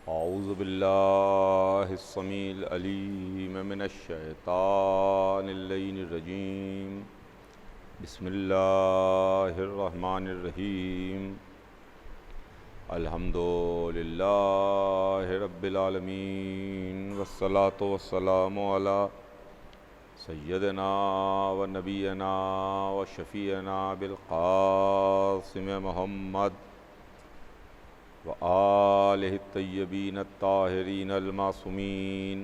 औज़ु बिल्लाहिस्समीइल अलीम मिनश्शैतानिर्रजीम। बिस्मिल्लाहिर्रहमानिर्रहीम। अल्हम्दुलिल्लाहि रब्बिल आलमीन वस्सलातु वस्सलामु अला सय्यदना व नबीना व शफ़ीना बिल क़ासिम मुहम्मद व आलिहि तय्यबीन ताहिरीन अल-मासूमीन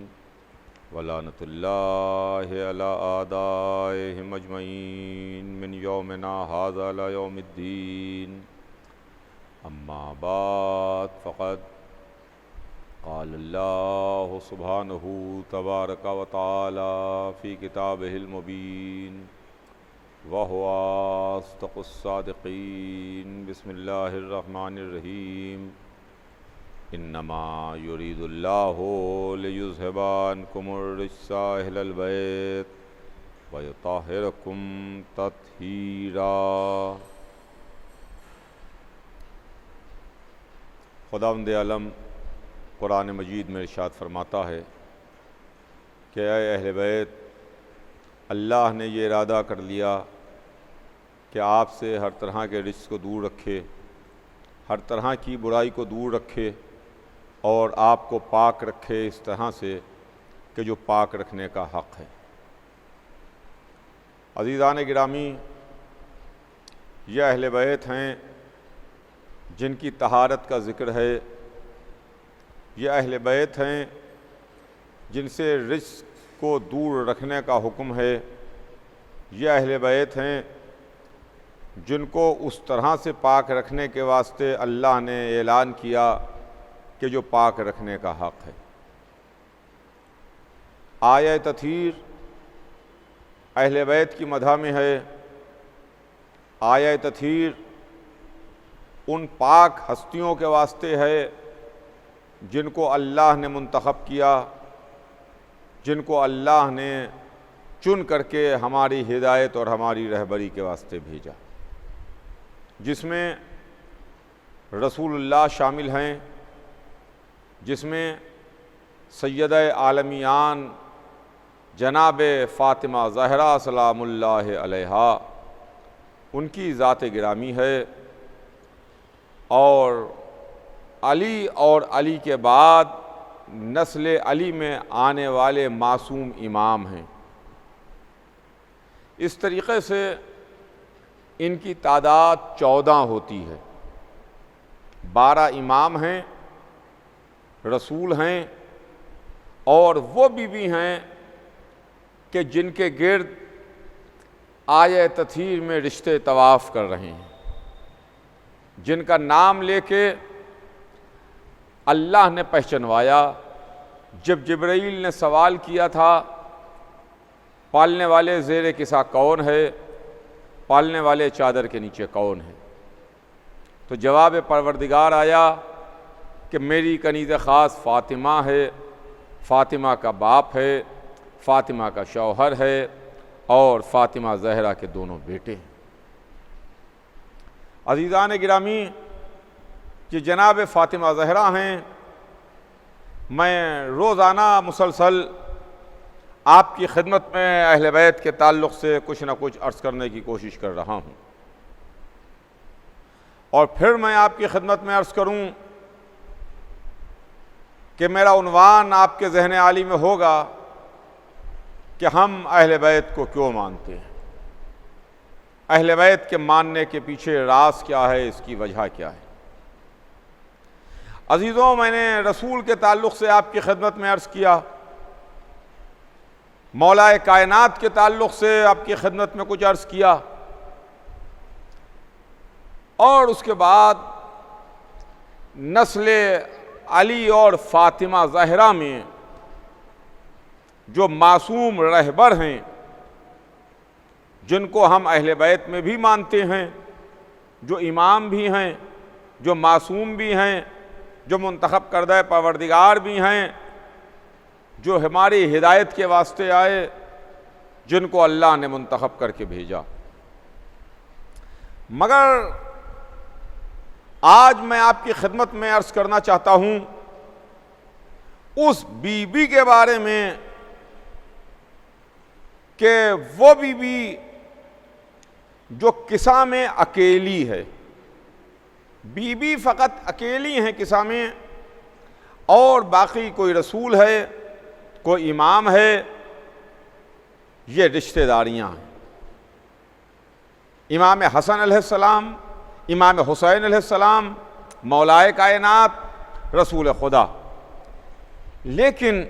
व लानतुल्लाहि अला आदाइहिम अजमईन मिन यौमिना हाज़ा इला यौमिद्दीन। अम्मा बाद फ़क़द क़ाल अल्लाहु सुब्हानहु तबारक व तआला फ़ी किताबिहिल मुबीन व हुवा अस्दक़ुस सादिक़ीन। बिस्मिल्लाहिर्रहमानिर्रहीम। इन्नमा युरीदुल्लाहु लियुज़हिबा अन्कुमुर रिज्सा अहलल बैत व युत्तहिरकुम तत्हीरा। खुदावंद आलम कुरान मजीद में इरशाद फरमाता है कि ऐ अहले बैत, अल्लाह ने ये इरादा कर लिया कि आपसे हर तरह के रिज्क को दूर रखे, हर तरह की बुराई को दूर रखे और आपको पाक रखे इस तरह से कि जो पाक रखने का हक़ है। अज़ीज़ान गिरामी, यह अहले बैत हैं जिनकी तहारत का ज़िक्र है। यह अहले बैत हैं जिनसे रिज्क को दूर रखने का हुक्म है। यह अहले बैत हैं जिनको उस तरह से पाक रखने के वास्ते अल्लाह ने ऐलान किया कि जो पाक रखने का हक़ है। आया तथहीर अहले बैत की मदह में है। आया तथहीर उन पाक हस्तियों के वास्ते है जिनको अल्लाह ने मुंतखब किया, जिनको अल्लाह ने चुन करके हमारी हिदायत और हमारी रहबरी के वास्ते भेजा, जिसमें रसूलुल्लाह शामिल हैं, जिसमें सैयदा आलमियान जनाब फ़ातिमा ज़हरा सलामुल्लाह अलैहा उनकी ज़ात गिरामी है, और अली के बाद नस्ल अली में आने वाले मासूम इमाम हैं। इस तरीक़े से इनकी तादाद 14 होती है। 12 इमाम हैं, रसूल हैं, और वो बीवी हैं कि जिनके गिर्द आये तथहीर में रिश्ते तवाफ़ कर रहे हैं, जिनका नाम लेके अल्लाह ने पहचानवाया। जब जिब्राईल ने सवाल किया था, पालने वाले ज़ेरे किसा कौन है, पालने वाले चादर के नीचे कौन है, तो जवाब परवरदिगार आया कि मेरी कनीज़ ख़ास फ़ातिमा है, फ़ातिमा का बाप है, फ़ातिमा का शौहर है, और फ़ातिमा ज़हरा के दोनों बेटे हैं। अज़ीज़ान गिरामी, कि जनाब फ़ातिमा ज़हरा हैं, मैं रोज़ाना मुसलसल आपकी खिदमत में अहले बैत के ताल्लुक़ से कुछ न कुछ अर्ज़ करने की कोशिश कर रहा हूँ, और फिर मैं आपकी खिदमत में अर्ज़ करूँ कि मेरा उन्वान आपके ज़हन आली में होगा कि हम अहले बैत को क्यों मानते हैं, अहले बैत के मानने के पीछे राज क्या है, इसकी वजह क्या है। अजीज़ों, मैंने रसूल के ताल्लुक़ से आपकी खिदमत में अर्ज़ किया, मौलाए कायनात के ताल्लुक़ से आपकी खिदमत में कुछ अर्ज़ किया, और उसके बाद नस्ल अली और फ़ातिमा ज़हरा में जो मासूम रहबर हैं, जिनको हम अहले बैत में भी मानते हैं, जो इमाम भी हैं, जो मासूम भी हैं, जो मुंतखब करदा परवरदिगार भी हैं, जो हमारी हिदायत के वास्ते आए, जिनको अल्लाह ने मुंतखब करके भेजा। मगर आज मैं आपकी खिदमत में अर्ज़ करना चाहता हूँ उस बीबी के बारे में कि वो बीबी जो किस्सा में अकेली है, बीबी फ़कत अकेली हैं किस्सा में, और बाकी कोई रसूल है, कोई इमाम है, ये रिश्तेदारियां हैं। इमाम हसन अलैहिस्सलाम, इमाम हुसैन अलैहिस्सलाम, मौलाए कायनात, रसूल खुदा। लेकिन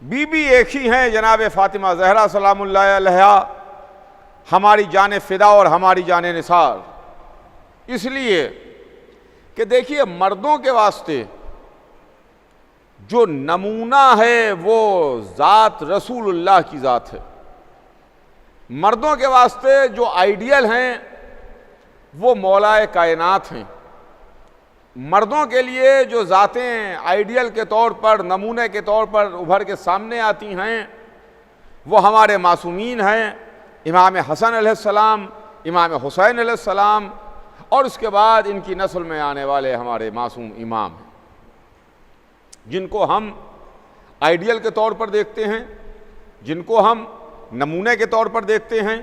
बीबी एक ही हैं, जनाब फ़ातिमा ज़हरा सलामुल्लाह अलैहा, हमारी जान फ़िदा और हमारी जान निसार। इसलिए कि देखिए, मर्दों के वास्ते जो नमूना है वो ज़ात रसूलुल्लाह की ज़ात है। मर्दों के वास्ते जो आइडियल हैं वो मौलाए कायनात हैं। मर्दों के लिए जो ज़ातें आइडियल के तौर पर, नमूने के तौर पर उभर के सामने आती हैं वो हमारे मासूमीन हैं, इमाम हसन अलैहिस्सलाम, इमाम हुसैन अलैहिस्सलाम, और उसके बाद इनकी नस्ल में आने वाले हमारे मासूम इमाम हैं, जिनको हम आइडियल के तौर पर देखते हैं, जिनको हम नमूने के तौर पर देखते हैं,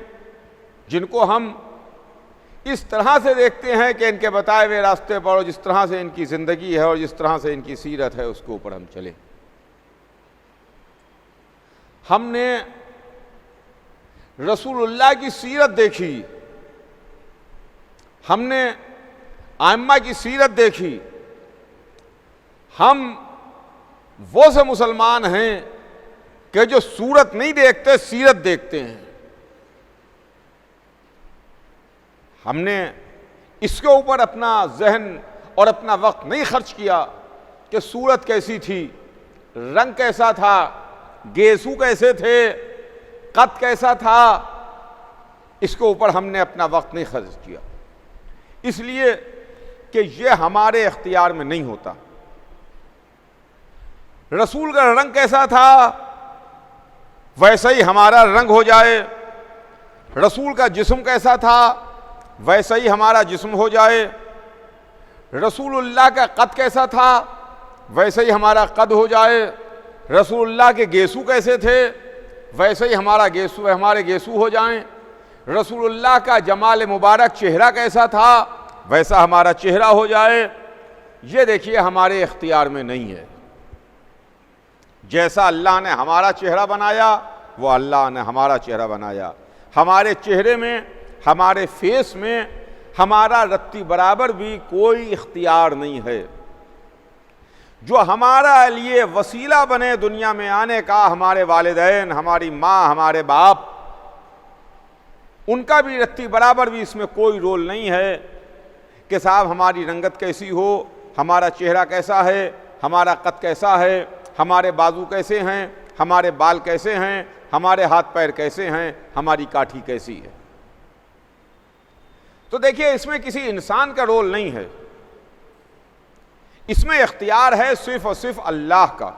जिनको हम इस तरह से देखते हैं कि इनके बताए हुए रास्ते पर और जिस तरह से इनकी ज़िंदगी है और जिस तरह से इनकी सीरत है उसके ऊपर हम चलें। हमने रसूलुल्लाह की सीरत देखी, हमने आइम्मा की सीरत देखी। हम वो से मुसलमान हैं कि जो सूरत नहीं देखते, सीरत देखते हैं। हमने इसके ऊपर अपना जहन और अपना वक्त नहीं खर्च किया कि सूरत कैसी थी, रंग कैसा था, गेसू कैसे थे, कद कैसा था, इसके ऊपर हमने अपना वक्त नहीं खर्च किया, इसलिए कि ये हमारे इख्तियार में नहीं होता। रसूल का रंग कैसा था वैसा ही हमारा रंग हो जाए, रसूल का जिस्म कैसा था वैसा ही हमारा जिस्म हो जाए, रसूलुल्लाह का कद कैसा था वैसा ही हमारा कद हो जाए, रसूलुल्लाह के गेसू कैसे थे वैसे ही हमारे गेसू हो जाएं, रसूलुल्लाह का जमाल मुबारक चेहरा कैसा था वैसा हमारा चेहरा हो जाए। ये देखिए हमारे इख्तियार में नहीं है। जैसा अल्लाह ने हमारा चेहरा बनाया वो अल्लाह ने हमारा चेहरा बनाया। हमारे चेहरे में, हमारे फेस में हमारा रत्ती बराबर भी कोई इख्तियार नहीं है। जो हमारा लिए वसीला बने दुनिया में आने का, हमारे वालिदैन, हमारी माँ, हमारे बाप, उनका भी रत्ती बराबर भी इसमें कोई रोल नहीं है कि साहब हमारी रंगत कैसी हो, हमारा चेहरा कैसा है, हमारा कद कैसा है, हमारे बाजू कैसे हैं, हमारे बाल कैसे हैं, हमारे हाथ पैर कैसे हैं, हमारी काठी कैसी है। तो देखिए इसमें किसी इंसान का रोल नहीं है, इसमें इख्तियार है सिर्फ और सिर्फ अल्लाह का।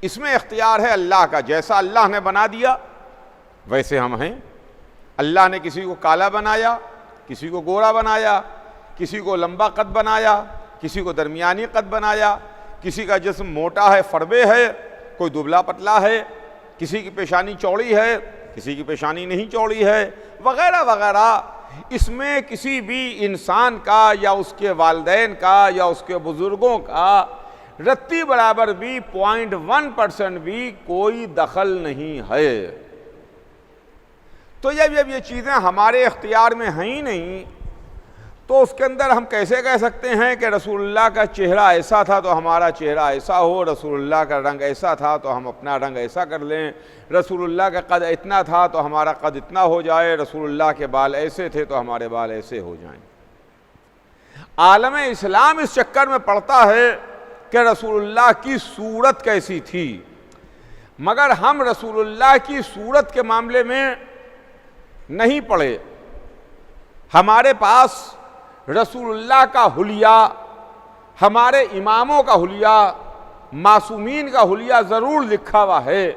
इसमें इख्तियार है अल्लाह का। जैसा अल्लाह ने बना दिया वैसे हम हैं। अल्लाह ने किसी को काला बनाया, किसी को गोरा बनाया, किसी को लंबा कद बनाया, किसी को दरमियानी कद बनाया, किसी का जिस्म मोटा है, फरबे है, कोई दुबला पतला है, किसी की पेशानी चौड़ी है, किसी की पेशानी नहीं चौड़ी है, वगैरह वगैरह। इसमें किसी भी इंसान का या उसके वालिदैन का या उसके बुजुर्गों का रत्ती बराबर भी 0.1% भी कोई दखल नहीं है। तो जब ये चीज़ें हमारे इख्तियार में हैं ही नहीं, तो उसके अंदर हम कैसे कह सकते हैं कि रसूलुल्लाह का चेहरा ऐसा था तो हमारा चेहरा ऐसा हो, रसूलुल्लाह का रंग ऐसा था तो हम अपना रंग ऐसा कर लें, रसूलुल्लाह का कद इतना था तो हमारा कद इतना हो जाए, रसूलुल्लाह के बाल ऐसे थे तो हमारे बाल ऐसे हो जाएं। आलम इस्लाम इस चक्कर में पड़ता है कि रसूलुल्लाह की सूरत कैसी थी, मगर हम रसूलुल्लाह की सूरत के मामले में नहीं पड़े। हमारे पास रसूलुल्लाह का हुलिया, हमारे इमामों का हुलिया, मासूमीन का हुलिया ज़रूर लिखा हुआ है,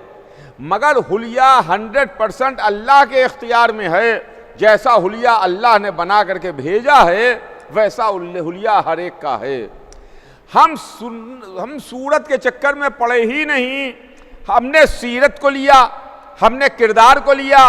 मगर हुलिया 100% अल्लाह के इख्तियार में है। जैसा हुलिया अल्लाह ने बना करके भेजा है वैसा हुलिया हर एक का है। हम सूरत के चक्कर में पड़े ही नहीं, हमने सीरत को लिया, हमने किरदार को लिया,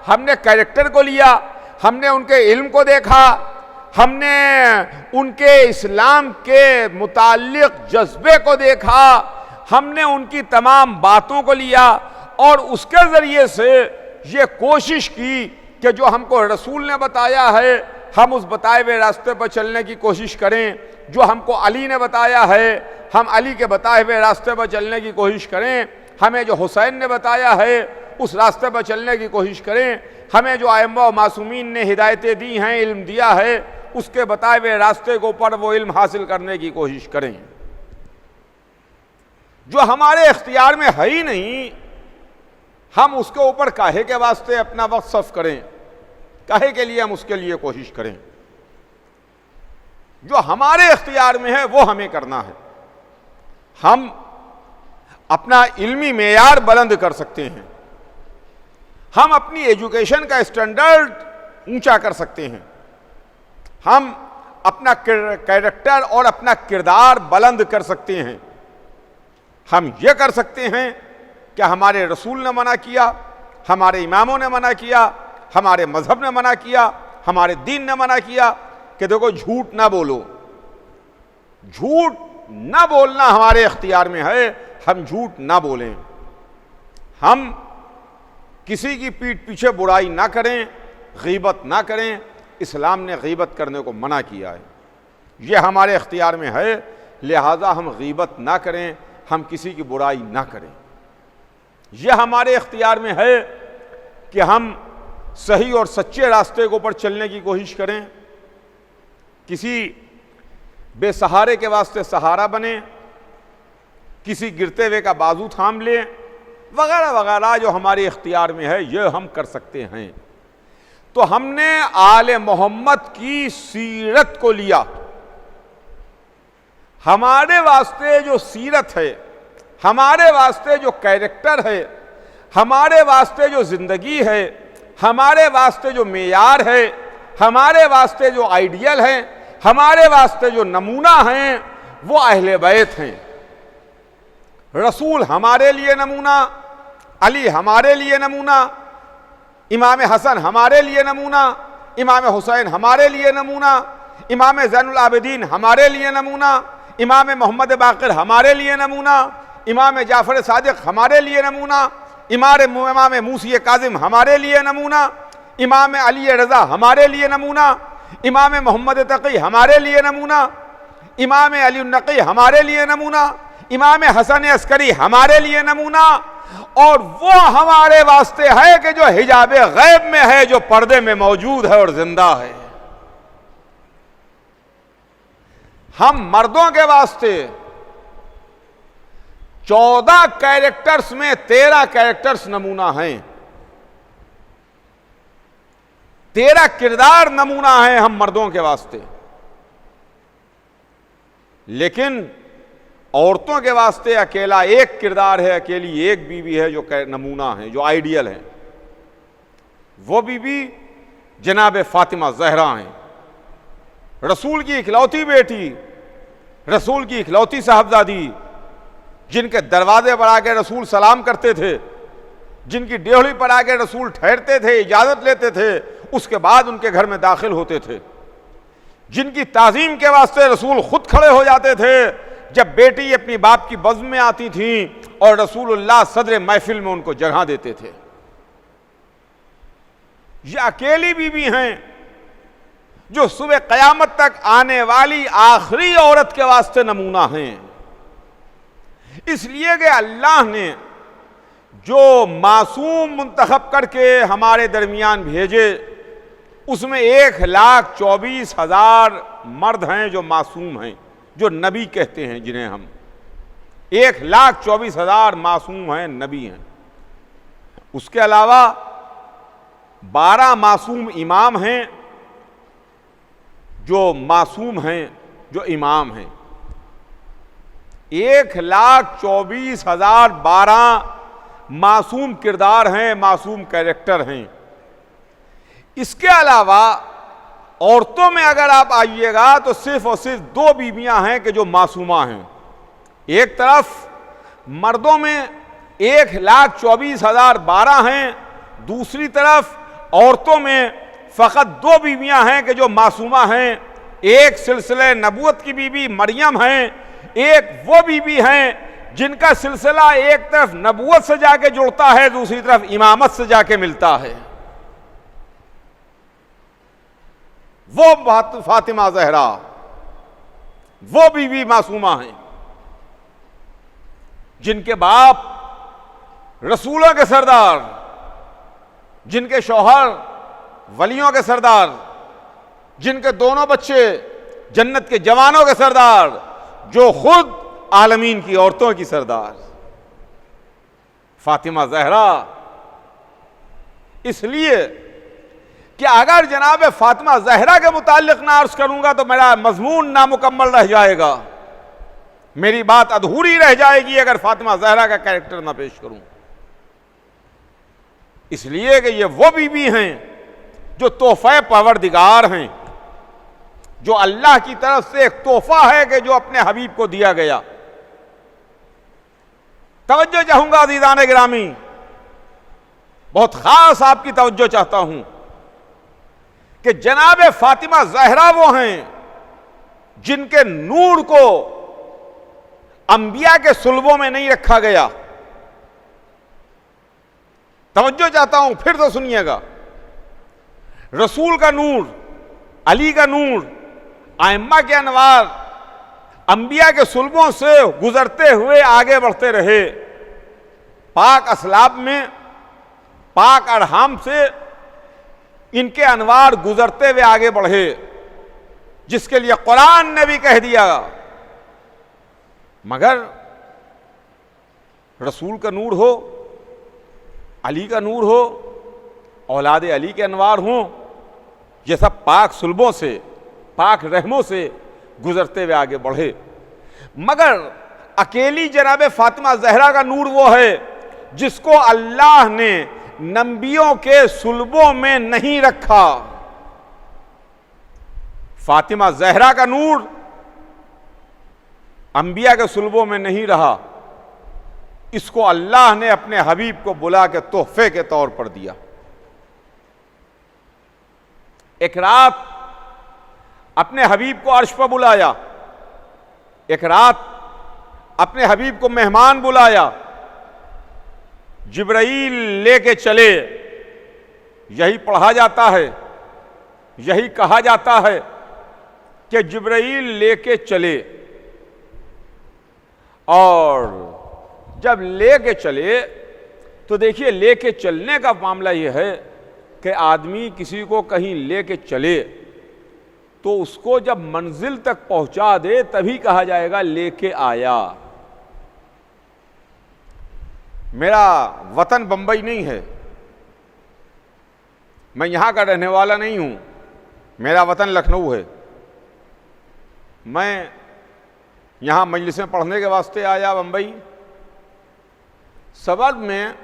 हमने कैरेक्टर को लिया, हमने उनके इल्म को देखा, हमने उनके इस्लाम के मुताल्लिक जज्बे को देखा, हमने उनकी तमाम बातों को लिया और उसके ज़रिए से ये कोशिश की कि जो हमको रसूल ने बताया है हम उस बताए हुए रास्ते पर चलने की कोशिश करें, जो हमको अली ने बताया है हम अली के बताए हुए रास्ते पर चलने की कोशिश करें, हमें जो हुसैन ने बताया है उस रास्ते पर चलने की कोशिश करें, हमें जो आइम्मा व मासूमीन ने हिदायतें दी हैं, इल्म दिया है, उसके बताए हुए रास्ते के ऊपर वो इल्म हासिल करने की कोशिश करें। जो हमारे इख्तियार में है ही नहीं, हम उसके ऊपर काहे के वास्ते अपना वक्त सर्फ करें, काहे के लिए हम उसके लिए कोशिश करें। जो हमारे इख्तियार में है वो हमें करना है। हम अपना इल्मी मेयार बुलंद कर सकते हैं, हम अपनी एजुकेशन का स्टैंडर्ड ऊंचा कर सकते हैं, हम अपना कैरेक्टर और अपना किरदार बुलंद कर सकते हैं। हम ये कर सकते हैं कि हमारे रसूल ने मना किया, हमारे इमामों ने मना किया, हमारे मजहब ने मना किया, हमारे दीन ने मना किया कि देखो झूठ ना बोलो। झूठ ना बोलना हमारे इख्तियार में है, हम झूठ ना बोलें, हम किसी की पीठ पीछे बुराई ना करें, गीबत ना करें। इस्लाम ने गीबत करने को मना किया है, ये हमारे इख्तियार में है, लिहाजा हम गीबत ना करें, हम किसी की बुराई ना करें। यह हमारे इख्तियार में है कि हम सही और सच्चे रास्ते के ऊपर चलने की कोशिश करें, किसी बेसहारे के वास्ते सहारा बने, किसी गिरते हुए का बाजू थाम लें, वगैरह वगैरह जो हमारे इख्तियार में है ये हम कर सकते हैं। तो हमने आले मोहम्मद की सीरत को लिया, हमारे वास्ते जो सीरत है, हमारे वास्ते जो कैरेक्टर है, हमारे वास्ते जो जिंदगी है, हमारे वास्ते जो मेयार है, हमारे वास्ते जो आइडियल है, हमारे वास्ते जो नमूना हैं, वो अहले बैत हैं। रसूल हमारे लिए नमूना, अली हमारे लिए नमूना, इमाम हसन हमारे लिए नमूना, इमाम हुसैन हमारे लिए नमूना, इमाम ज़ैनुल आबिदीन हमारे लिए नमूना, इमाम मोहम्मद बाक़िर हमारे लिए नमूना, इमाम जाफ़र सादिक हमारे लिए नमूना, इमाम मूसी काज़िम हमारे लिए नमूना, इमाम अली रज़ा हमारे लिए नमूना, इमाम मोहम्मद तक़ी हमारे लिए नमूना, इमाम अली नक़ी हमारे लिए नमूना, इमाम हसन अस्करी हमारे लिए नमूना। और वो हमारे वास्ते है कि जो हिजाबे गैब में है, जो पर्दे में मौजूद है और जिंदा है। हम मर्दों के वास्ते 14 कैरेक्टर्स में 13 कैरेक्टर्स नमूना हैं, 13 किरदार नमूना हैं हम मर्दों के वास्ते। लेकिन औरतों के वास्ते अकेला एक किरदार है, अकेली एक बीवी है जो नमूना है, जो आइडियल है। वो बीवी जनाब फातिमा ज़हरा हैं, रसूल की इकलौती बेटी, रसूल की इकलौती साहबजादी, जिनके दरवाजे पर आके रसूल सलाम करते थे, जिनकी डेहली पर आके रसूल ठहरते थे, इजाज़त लेते थे, उसके बाद उनके घर में दाखिल होते थे, जिनकी ताज़ीम के वास्ते रसूल खुद खड़े हो जाते थे जब बेटी अपनी बाप की बज़्म में आती थी और रसूलुल्लाह सदर महफिल में उनको जगह देते थे। ये अकेली बीवी हैं जो सुबह क़यामत तक आने वाली आखिरी औरत के वास्ते नमूना हैं। इसलिए कि अल्लाह ने जो मासूम मुंतखब करके हमारे दरमियान भेजे, उसमें 1,24,000 मर्द हैं जो मासूम हैं, जो नबी कहते हैं जिन्हें हम, 1,24,000 मासूम हैं, नबी हैं। उसके अलावा 12 मासूम इमाम हैं जो मासूम हैं, जो इमाम हैं। 1,24,000 12 मासूम किरदार हैं, मासूम कैरेक्टर हैं। इसके अलावा औरतों में अगर आप आइएगा तो सिर्फ और सिर्फ 2 बीवियां हैं कि जो मासूमा हैं। एक तरफ मर्दों में 1,24,012 हैं, दूसरी तरफ औरतों में फ़कत 2 बीवियां हैं कि जो मासूमा हैं। एक सिलसिले नबूवत की बीबी मरियम हैं, एक वो बीबी हैं जिनका सिलसिला एक तरफ नबूवत से जाके जुड़ता है, दूसरी तरफ इमामत से जाके मिलता है। वो फातिमा ज़हरा, वो बीवी मासूमा हैं जिनके बाप रसूलों के सरदार, जिनके शौहर वलियों के सरदार, जिनके दोनों बच्चे जन्नत के जवानों के सरदार, जो खुद आलमीन की औरतों की सरदार फातिमा ज़हरा। इसलिए कि अगर जनाब फातिमा ज़हरा के मुताल्लिक ना अर्ज करूंगा तो मेरा मजमून नामुकम्मल रह जाएगा, मेरी बात अधूरी रह जाएगी अगर फातिमा ज़हरा का कैरेक्टर ना पेश करूं। इसलिए कि ये वो बीबी हैं जो तोहफे परवरदिगार हैं, जो अल्लाह की तरफ से एक तोहफा है कि जो अपने हबीब को दिया गया। तवज्जो चाहूंगा अज़ीज़ान गिरामी, बहुत खास आपकी तवज्जो चाहता हूं कि जनाब फातिमा ज़हरा वो हैं जिनके नूर को अंबिया के सुल्बों में नहीं रखा गया। तवज्जो चाहता हूं, फिर तो सुनिएगा। रसूल का नूर, अली का नूर, आइम्मा के अनवार अंबिया के सुल्बों से गुजरते हुए आगे बढ़ते रहे। पाक असलाब में, पाक अरहाम से इनके अनवार गुजरते हुए आगे बढ़े, जिसके लिए कुरान ने भी कह दिया। मगर रसूल का नूर हो, अली का नूर हो, औलाद अली के अनवार हों, ये सब पाक सुल्बों से, पाक रहमों से गुजरते हुए आगे बढ़े। मगर अकेली जनाब फातिमा ज़हरा का नूर वो है जिसको अल्लाह ने नबियों के सुल्बों में नहीं रखा। फातिमा ज़हरा का नूर अंबिया के सुल्बों में नहीं रहा, इसको अल्लाह ने अपने हबीब को बुला के तोहफे के तौर पर दिया। एक रात अपने हबीब को अर्श पर बुलाया, एक रात अपने हबीब को मेहमान बुलाया, जिब्राईल लेके चले। यही पढ़ा जाता है, यही कहा जाता है कि जिब्राईल लेके चले। और जब लेके चले तो देखिए, लेके चलने का मामला यह है कि आदमी किसी को कहीं लेके चले तो उसको जब मंजिल तक पहुंचा दे तभी कहा जाएगा लेके आया। मेरा वतन बंबई नहीं है, मैं यहां का रहने वाला नहीं हूं, मेरा वतन लखनऊ है। मैं यहां मजलिसें पढ़ने के वास्ते आया बंबई। सबब में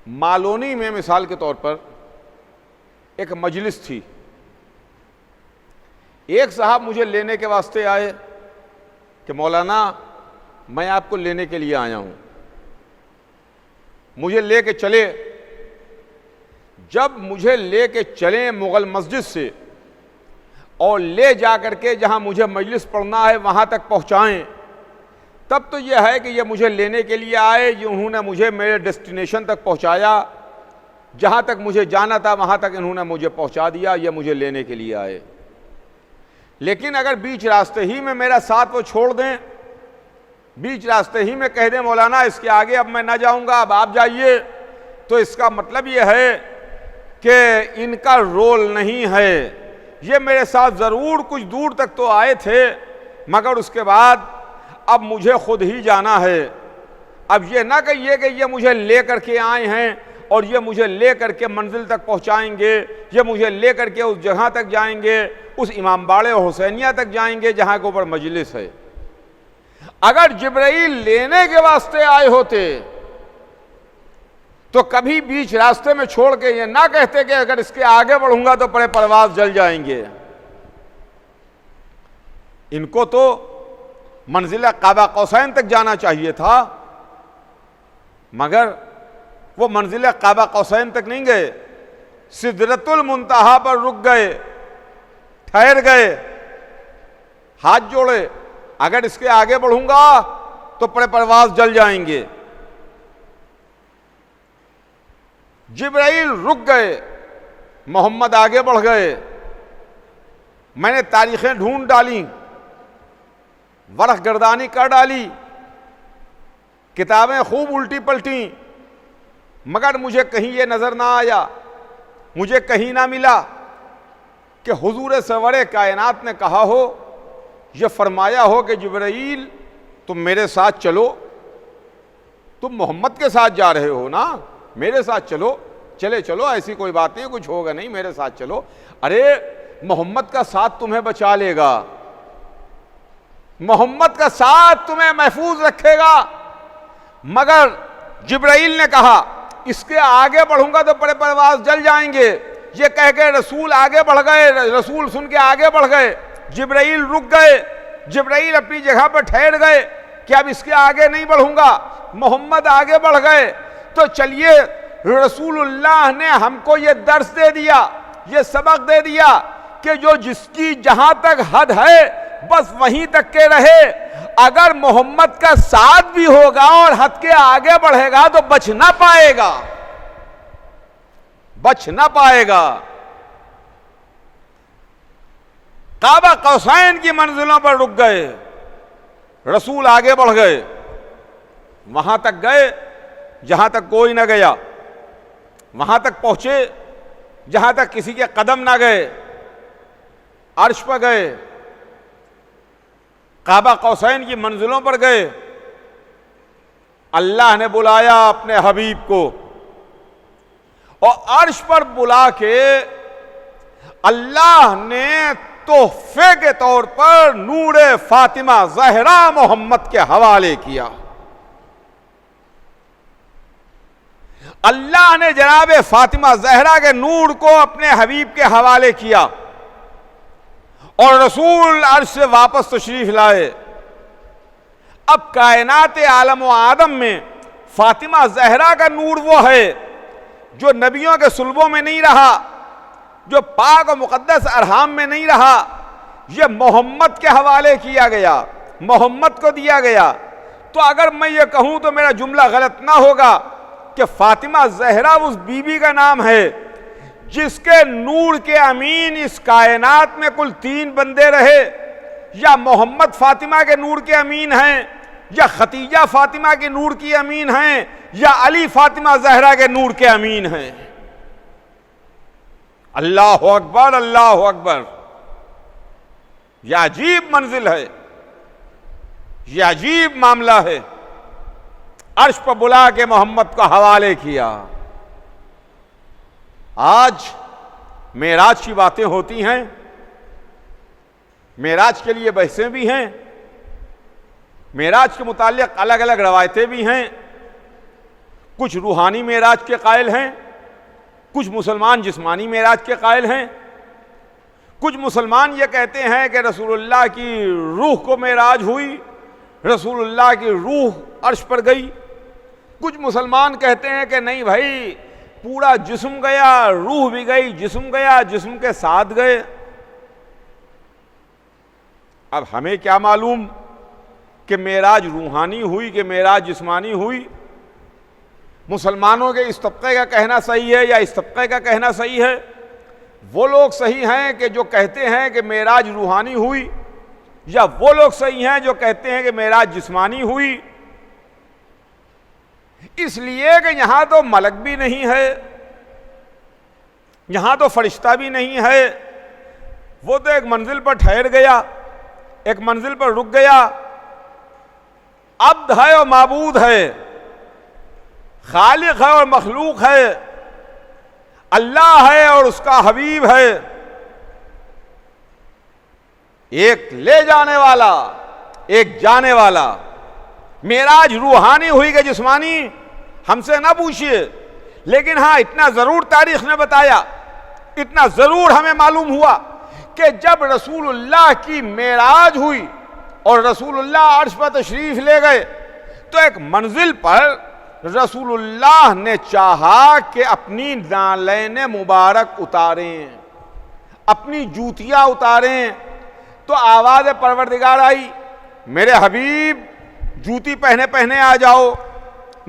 मालोनी में मिसाल के तौर पर एक मजलिस थी। एक साहब मुझे लेने के वास्ते आए कि मौलाना मैं आपको लेने के लिए आया हूं। मुझे लेके चले। जब मुझे लेके चले मुगल मस्जिद से और ले जा करके जहां मुझे मजलिस पढ़ना है वहां तक पहुंचाएं, तब तो यह है कि ये मुझे लेने के लिए आए, इन्होंने मुझे मेरे डेस्टिनेशन तक पहुंचाया, जहां तक मुझे जाना था वहां तक इन्होंने मुझे पहुंचा दिया, ये मुझे लेने के लिए आए। लेकिन अगर बीच रास्ते ही में मेरा साथ वो छोड़ दें, बीच रास्ते ही में कह दें मौलाना इसके आगे अब मैं ना जाऊंगा, अब आप जाइए, तो इसका मतलब यह है कि इनका रोल नहीं है। ये मेरे साथ ज़रूर कुछ दूर तक तो आए थे, मगर उसके बाद अब मुझे खुद ही जाना है। अब ये ना कहिए कि ये मुझे ले करके आए हैं और ये मुझे ले करके मंजिल तक पहुंचाएंगे, ये मुझे ले करके उस जगह तक जाएंगे, उस इमाम बाड़े हुसैनिया तक जाएंगे जहां के ऊपर मजलिस है। अगर जिब्राईल लेने के वास्ते आए होते तो कभी बीच रास्ते में छोड़ के ये ना कहते कि अगर इसके आगे बढ़ूंगा तो बड़े परवाज़ जल जाएंगे। इनको तो मंजिला काबा कौसैन तक जाना चाहिए था, मगर वो मंजिला काबा कौसैन तक नहीं गए, सिदरतुल मुंतहा पर रुक गए, ठहर गए, हाथ जोड़े, अगर इसके आगे बढ़ूंगा तो बड़े परवाज़ जल जाएंगे। जिब्राइल रुक गए, मोहम्मद आगे बढ़ गए। मैंने तारीखें ढूंढ डाली, वरख गर्दानी कर डाली, किताबें खूब उल्टी पलटी, मगर मुझे कहीं ये नज़र ना आया, मुझे कहीं ना मिला कि हुजूर सरवरे कायनात ने कहा हो, ये फरमाया हो कि जिब्राइल तुम मेरे साथ चलो, तुम मोहम्मद के साथ जा रहे हो ना, मेरे साथ चलो, चले चलो, ऐसी कोई बात नहीं, कुछ होगा नहीं, मेरे साथ चलो। अरे मोहम्मद का साथ तुम्हें बचा लेगा, मोहम्मद का साथ तुम्हें महफूज रखेगा। मगर जिब्राइल ने कहा इसके आगे बढ़ूंगा तो बड़े परवाज़ जल जाएंगे। ये कह के रसूल आगे बढ़ गए, रसूल सुन के आगे बढ़ गए, जिब्राइल रुक गए, जिब्राइल अपनी जगह पर ठहर गए कि अब इसके आगे नहीं बढ़ूंगा। मोहम्मद आगे बढ़ गए। तो चलिए, रसूलुल्लाह ने हमको ये दर्स दे दिया, ये सबक दे दिया कि जो जिसकी जहां तक हद है बस वहीं तक के रहे। अगर मोहम्मद का साथ भी होगा और हद के आगे बढ़ेगा तो बच ना पाएगा, बच ना पाएगा। काबा कौसैन की मंजिलों पर रुक गए, रसूल आगे बढ़ गए, वहां तक गए जहां तक कोई ना गया, वहां तक पहुंचे जहां तक किसी के कदम ना गए, अर्श पर गए, काबा कौसैन की मंजिलों पर गए। अल्लाह ने बुलाया अपने हबीब को और अर्श पर बुला के अल्लाह ने तोहफे के तौर पर नूरे फातिमा ज़हरा मोहम्मद के हवाले किया। अल्लाह ने जनाब फातिमा ज़हरा के नूर को अपने हबीब के हवाले किया और रसूल अर्श से वापस तशरीफ लाए। अब कायनात आलम व आदम में फातिमा ज़हरा का नूर वो है जो नबियों के सुल्बों में नहीं रहा, जो पाक और मुक़द्दस अरहाम में नहीं रहा, ये मोहम्मद के हवाले किया गया, मोहम्मद को दिया गया। तो अगर मैं ये कहूं तो मेरा जुमला गलत ना होगा कि फातिमा ज़हरा उस बीबी का नाम है जिसके नूर के अमीन इस कायनात में कुल 3 बंदे रहे। या मोहम्मद फातिमा के नूर के अमीन हैं, या खतीजा फातिमा के नूर की अमीन हैं, या अली फातिमा ज़हरा के नूर के अमीन हैं। अल्लाह अकबर, अल्लाह अकबर। यह अजीब मंजिल है, यह अजीब मामला है। अर्श पर बुला के मोहम्मद को हवाले किया। आज मेराज की बातें होती हैं, मेराज के लिए बहसें भी हैं, मेराज के मुताल्लिक अलग अलग रवायतें भी हैं। कुछ रूहानी मेराज के कायल हैं, कुछ मुसलमान जिस्मानी मेराज के कायल हैं। कुछ मुसलमान ये कहते हैं कि रसूलुल्लाह की रूह को मेराज हुई, रसूलुल्लाह की रूह अर्श पर गई। कुछ मुसलमान कहते हैं कि नहीं भाई, पूरा जिस्म गया, रूह भी गई, जिस्म गया, जिस्म के साथ गए। अब हमें क्या मालूम कि मेराज रूहानी हुई कि मेराज जिस्मानी हुई। मुसलमानों के इस तबके का कहना सही है या इस तबके का कहना सही है? वो लोग सही हैं कि जो कहते हैं कि मेराज रूहानी हुई, या वो लोग सही हैं जो कहते हैं कि मेराज जिस्मानी हुई? इसलिए कि यहां तो मलक भी नहीं है, यहां तो फरिश्ता भी नहीं है। वो तो एक मंजिल पर ठहर गया, एक मंजिल पर रुक गया। अब्द है और माबूद है, खालिक है और मखलूक है, अल्लाह है और उसका हबीब है। एक ले जाने वाला, एक जाने वाला। मेराज रूहानी हुई कि जिस्मानी? हमसे ना पूछिए। लेकिन हाँ, इतना ज़रूर तारीख़ ने बताया, इतना ज़रूर हमें मालूम हुआ कि जब रसूलुल्लाह की मेराज हुई और रसूलुल्लाह अर्श पर तशरीफ़ ले गए तो एक मंजिल पर रसूलुल्लाह ने चाहा कि अपनी नालैन मुबारक उतारें, अपनी जूतियाँ उतारें, तो आवाज़ परवरदिगार आई, मेरे हबीब जूती पहने पहने आ जाओ,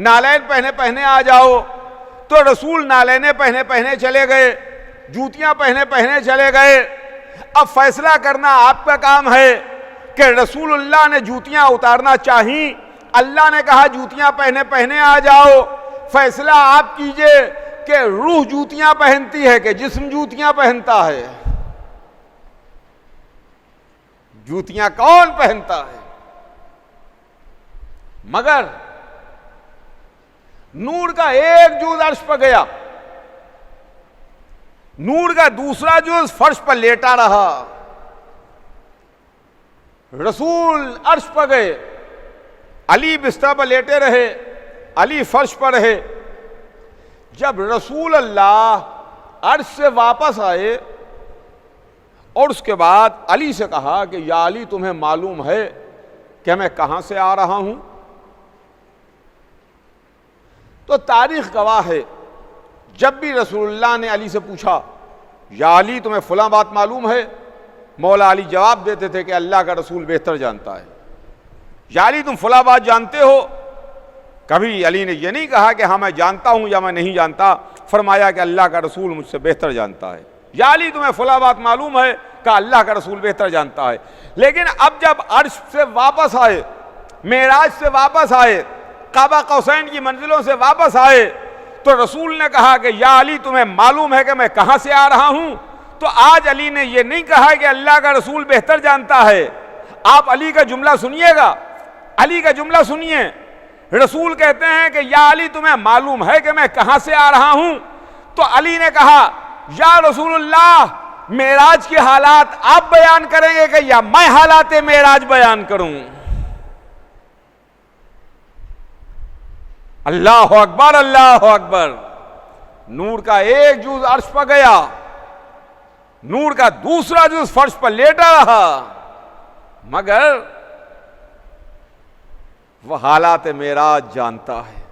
नालैन पहने पहने आ जाओ। तो रसूल नालैने पहने पहने चले गए, जूतियाँ पहने पहने चले गए। अब फैसला करना आपका काम है कि रसूलुल्लाह ने जूतियाँ उतारना चाहिए, अल्लाह ने कहा जूतियाँ पहने पहने आ जाओ। फैसला आप कीजिए कि रूह जूतियाँ पहनती है कि जिस्म जूतियाँ पहनता है। जूतियाँ कौन पहनता है? मगर नूर का एक जुज़ अर्श पर गया, नूर का दूसरा जुज़ फर्श पर लेटा रहा। रसूल अर्श पर गए, अली बिस्तर पर लेटे रहे, अली फर्श पर रहे। जब रसूल अल्लाह अर्श से वापस आए और उसके बाद अली से कहा कि या अली, तुम्हें मालूम है कि मैं कहां से आ रहा हूं? तो तारीख गवाह है, जब भी रसूलुल्लाह ने अली से पूछा या अली तुम्हें फलां बात मालूम है, मौला अली जवाब देते थे कि अल्लाह का रसूल बेहतर जानता है। या अली तुम फलां बात जानते हो? कभी अली ने यह नहीं कहा कि हाँ मैं जानता हूं या मैं नहीं जानता, फरमाया कि अल्लाह का रसूल मुझसे बेहतर जानता है। या अली तुम्हें फलां बात मालूम है? कहा अल्लाह का रसूल बेहतर जानता है। लेकिन अब जब अर्श से वापस आए, मेराज से वापस आए, काबा कौसैन की मंजिलों से वापस आए, तो रसूल ने कहा कि या अली तुम्हें मालूम है कि मैं कहां से आ रहा हूं? तो आज अली ने यह नहीं कहा कि अल्लाह का रसूल बेहतर जानता है। आप अली का जुमला सुनिएगा, अली का जुमला सुनिए। रसूल कहते हैं कि या अली तुम्हें मालूम है कि मैं कहां से आ रहा हूं? तो अली ने कहा या रसूलुल्लाह, मेराज के हालात आप बयान करेंगे कि या मैं हालात मेराज बयान करूं? अल्लाह अकबर, अल्लाह अकबर। नूर का एक जुज़ अर्श पर गया, नूर का दूसरा जुज़ फर्श पर लेटा रहा, मगर वह हालात मेराज जानता है,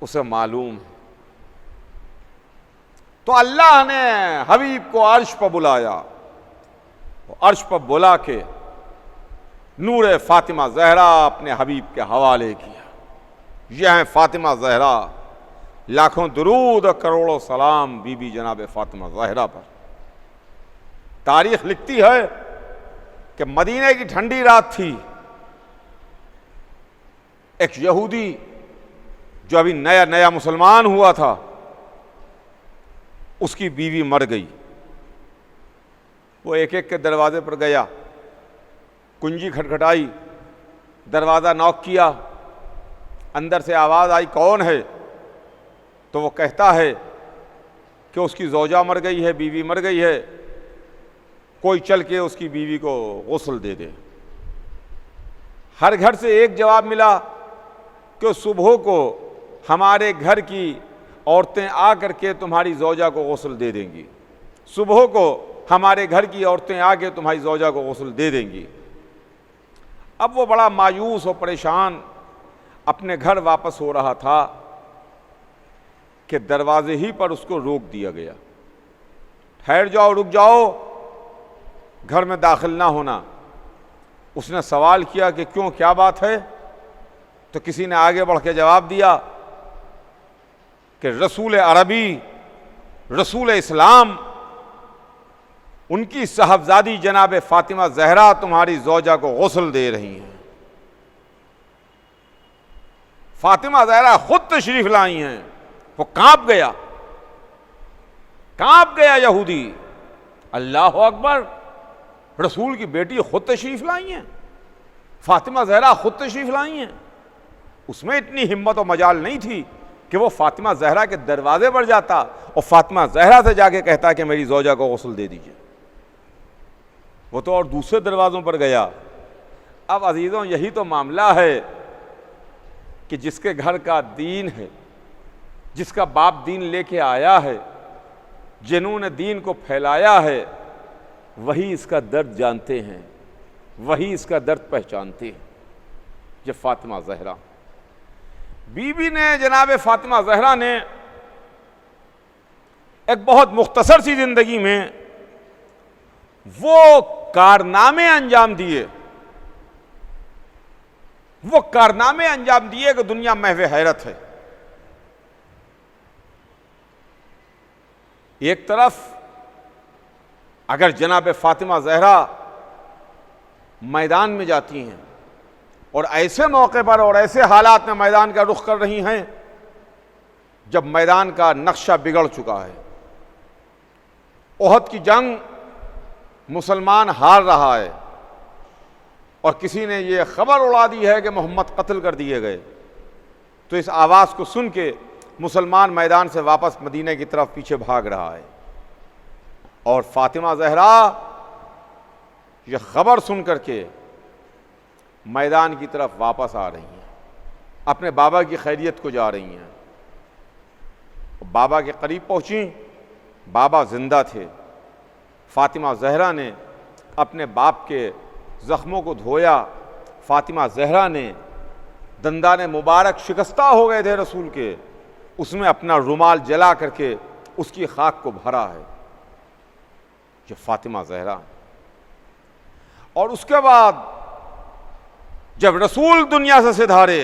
उसे मालूम है। तो अल्लाह ने हबीब को अर्श पर बुलाया, अर्श पर बुला के नूर फातिमा ज़हरा अपने हबीब के हवाले किया। यह है फातिमा ज़हरा, लाखों दुरूद और करोड़ों सलाम बीबी जनाब फातिमा ज़हरा पर। तारीख लिखती है कि मदीने की ठंडी रात थी, एक यहूदी जो अभी नया नया मुसलमान हुआ था, उसकी बीवी मर गई। वो एक एक के दरवाजे पर गया, कुंजी खटखटाई, दरवाज़ा नॉक किया, अंदर से आवाज़ आई कौन है? तो वो कहता है कि उसकी ज़ौजा मर गई है, बीवी मर गई है, कोई चल के उसकी बीवी को गुस्ल दे दे। हर घर से एक जवाब मिला कि सुबह को हमारे घर की औरतें आ करके तुम्हारी ज़ौजा को गुस्ल दे देंगी, सुबह को हमारे घर की औरतें आके तुम्हारी ज़ौजा को गुस्ल दे देंगी। अब वो बड़ा मायूस और परेशान अपने घर वापस हो रहा था कि दरवाजे ही पर उसको रोक दिया गया, ठहर जाओ, रुक जाओ, घर में दाखिल ना होना। उसने सवाल किया कि क्यों, क्या बात है? तो किसी ने आगे बढ़ के जवाब दिया कि रसूल अरबी, रसूल इस्लाम, उनकी साहबजादी जनाब फातिमा ज़हरा तुम्हारी ज़ौजा को गुस्ल दे रही हैं। फातिमा ज़हरा खुद तशरीफ लाई हैं। वो कांप गया, कांप गया यहूदी। अल्लाह अकबर, रसूल की बेटी खुद तशरीफ लाई हैं, फातिमा ज़हरा खुद तशरीफ लाई हैं। उसमें इतनी हिम्मत और मजाल नहीं थी कि वो फातिमा ज़हरा के दरवाजे पर जाता और फातिमा ज़हरा से जाके कहता कि मेरी ज़ौजा को गुस्ल दे दीजिए। वो तो और दूसरे दरवाज़ों पर गया। अब अजीज़ों, यही तो मामला है कि जिसके घर का दीन है, जिसका बाप दीन लेके आया है, जिन्होंने दीन को फैलाया है, वही इसका दर्द जानते हैं, वही इसका दर्द पहचानते हैं। ये फातिमा ज़हरा बीबी ने, जनाब फातिमा ज़हरा ने एक बहुत मुख्तसर सी ज़िंदगी में वो कारनामे अंजाम दिए, वो कारनामे अंजाम दिए कि दुनिया महवे हैरत है। एक तरफ अगर जनाब फातिमा ज़हरा मैदान में जाती हैं और ऐसे मौके पर और ऐसे हालात में मैदान का रुख कर रही हैं जब मैदान का नक्शा बिगड़ चुका है, ओहद की जंग मुसलमान हार रहा है और किसी ने ये खबर उड़ा दी है कि मोहम्मद कत्ल कर दिए गए, तो इस आवाज़ को सुन के मुसलमान मैदान से वापस मदीने की तरफ पीछे भाग रहा है। और फातिमा ज़हरा ये खबर सुन करके मैदान की तरफ वापस आ रही हैं, अपने बाबा की खैरियत को जा रही हैं। बाबा के करीब पहुंची, बाबा जिंदा थे। फातिमा ज़हरा ने अपने बाप के ज़ख्मों को धोया। फातिमा ज़हरा ने, दंदान मुबारक शिकस्ता हो गए थे रसूल के, उसमें अपना रुमाल जला करके उसकी खाक को भरा है। ये फातिमा ज़हरा। और उसके बाद जब रसूल दुनिया से सिधारे,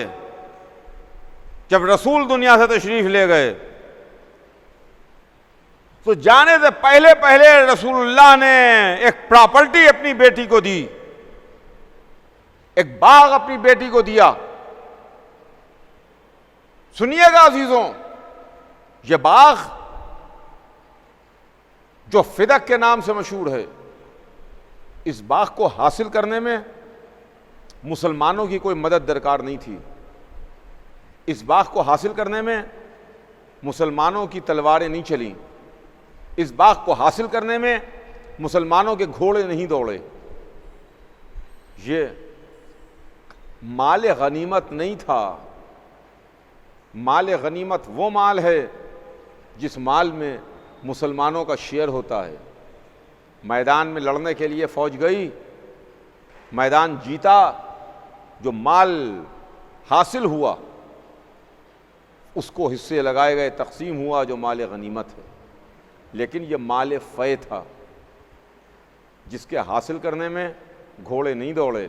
जब रसूल दुनिया से तशरीफ ले गए, तो जाने से पहले पहले रसूलुल्लाह ने एक प्रॉपर्टी अपनी बेटी को दी, एक बाग अपनी बेटी को दिया। सुनिएगा अजीजों, यह बाग जो फिदक के नाम से मशहूर है, इस बाग को हासिल करने में मुसलमानों की कोई मदद दरकार नहीं थी। इस बाग को हासिल करने में मुसलमानों की तलवारें नहीं चलीं, इस बाग को हासिल करने में मुसलमानों के घोड़े नहीं दौड़े। ये माल गनीमत नहीं था। माल गनीमत वो माल है जिस माल में मुसलमानों का शेयर होता है। मैदान में लड़ने के लिए फौज गई, मैदान जीता, जो माल हासिल हुआ उसको हिस्से लगाए गए, तकसीम हुआ जो माल गनीमत है। लेकिन ये माल फ़ै था जिसके हासिल करने में घोड़े नहीं दौड़े,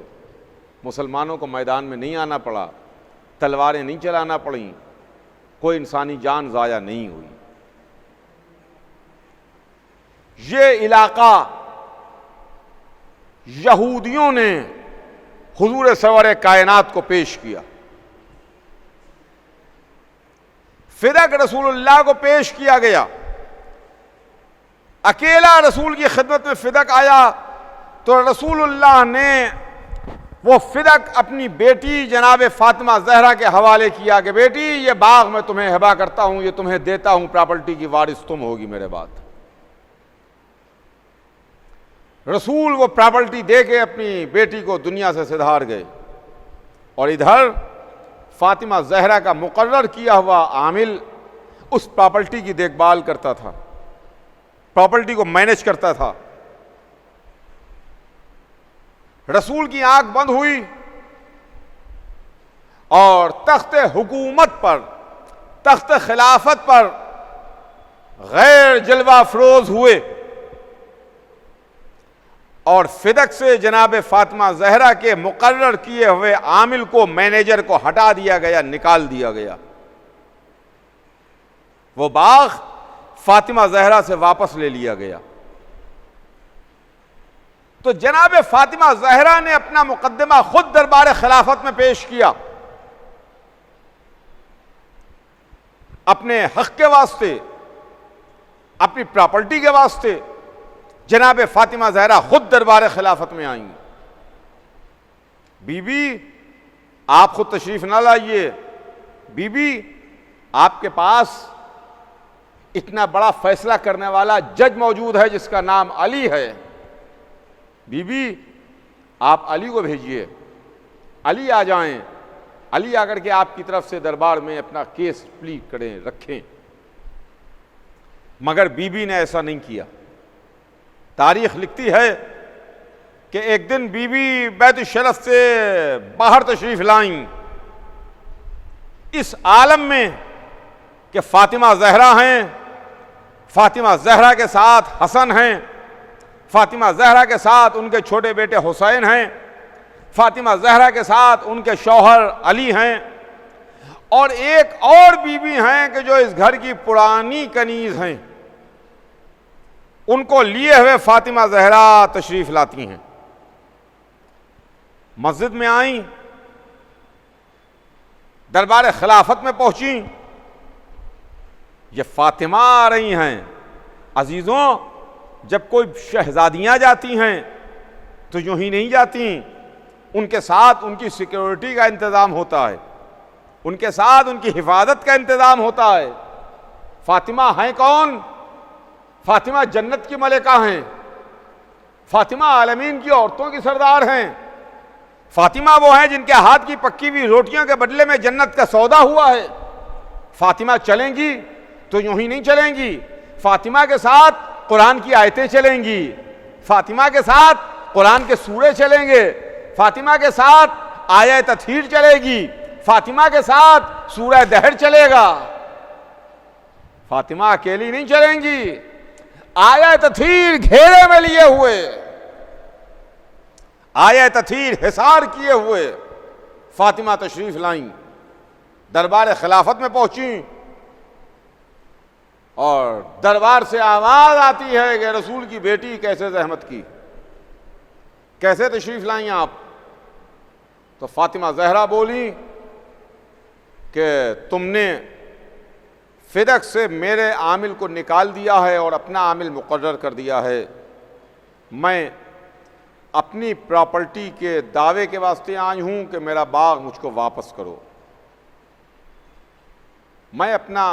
मुसलमानों को मैदान में नहीं आना पड़ा, तलवारें नहीं चलाना पड़ी, कोई इंसानी जान ज़ाया नहीं हुई। ये इलाका यहूदियों ने हुजूर सरवर कायनात को पेश किया, फिदक रसूलुल्लाह को पेश किया गया। अकेला रसूल की खिदमत में फिदक आया तो रसूलुल्लाह ने वो फिदक अपनी बेटी जनाब फातिमा ज़हरा के हवाले किया कि बेटी, ये बाग मैं तुम्हें हिबा करता हूं, ये तुम्हें देता हूं, प्रॉपर्टी की वारिस तुम होगी मेरे बाद। रसूल वो प्रॉपर्टी दे के अपनी बेटी को दुनिया से सिधार गए। और इधर फातिमा ज़हरा का मुकर्रर किया हुआ आमिल उस प्रॉपर्टी की देखभाल करता था, प्रॉपर्टी को मैनेज करता था। रसूल की आंख बंद हुई और तख्ते हुकूमत पर, तख्ते खिलाफत पर गैर जलवा फरोज हुए और फिदक से जनाब फातिमा ज़हरा के मुकर्रर किए हुए आमिल को, मैनेजर को हटा दिया गया, निकाल दिया गया। वो बाग फातिमा ज़हरा से वापस ले लिया गया। तो जनाब फातिमा ज़हरा ने अपना मुकद्दमा खुद दरबार खिलाफत में पेश किया, अपने हक के वास्ते, अपनी प्रॉपर्टी के वास्ते। जनाब फातिमा ज़हरा खुद दरबार खिलाफत में आई। बीबी, आप खुद तशरीफ ना लाइए, बीबी आपके पास इतना बड़ा फैसला करने वाला जज मौजूद है जिसका नाम अली है। बीबी, आप अली को भेजिए, अली आ जाएं, अली आकर के आपकी तरफ से दरबार में अपना केस प्ली करें, रखें। मगर बीबी ने ऐसा नहीं किया। तारीख लिखती है कि एक दिन बीबी बैतुल शरफ से बाहर तशरीफ लाईं इस आलम में कि फातिमा ज़हरा हैं, फातिमा ज़हरा के साथ हसन हैं, फातिमा ज़हरा के साथ उनके छोटे बेटे हुसैन हैं, फातिमा ज़हरा के साथ उनके शौहर अली हैं, और एक और बीबी हैं कि जो इस घर की पुरानी कनीज हैं, उनको लिए हुए फातिमा ज़हरा तशरीफ लाती हैं। मस्जिद में आईं, दरबार खिलाफत में पहुंची, ये फातिमा आ रही हैं। अजीजों, जब कोई शहजादियां जाती हैं तो यूं ही नहीं जाती, उनके साथ उनकी सिक्योरिटी का इंतज़ाम होता है, उनके साथ उनकी हिफाजत का इंतज़ाम होता है। फातिमा हैं कौन? फातिमा जन्नत की मलिका हैं, फातिमा आलमीन की औरतों की सरदार हैं, फातिमा वो हैं जिनके हाथ की पक्की हुई रोटियों के बदले में जन्नत का सौदा हुआ है। फातिमा चलेंगी तो यूं ही नहीं चलेंगी, फातिमा के साथ कुरान की आयतें चलेंगी, फातिमा के साथ कुरान के सूरे चलेंगे, फातिमा के साथ आयत तथहीर चलेगी, फातिमा के साथ सूरह दहर चलेगा। फातिमा अकेली नहीं चलेंगी, आयत तथहीर घेरे में लिए हुए, आयत तथहीर हिसार किए हुए फातिमा तशरीफ लाईं, दरबार खिलाफत में पहुंची और दरबार से आवाज आती है कि रसूल की बेटी कैसे जहमत की, कैसे तशरीफ लाईं आप? तो फातिमा ज़हरा बोली कि तुमने फिदक से मेरे आमिल को निकाल दिया है और अपना आमिल मुकर्रर कर दिया है। मैं अपनी प्रॉपर्टी के दावे के वास्ते आई हूं कि मेरा बाग मुझको वापस करो। मैं अपना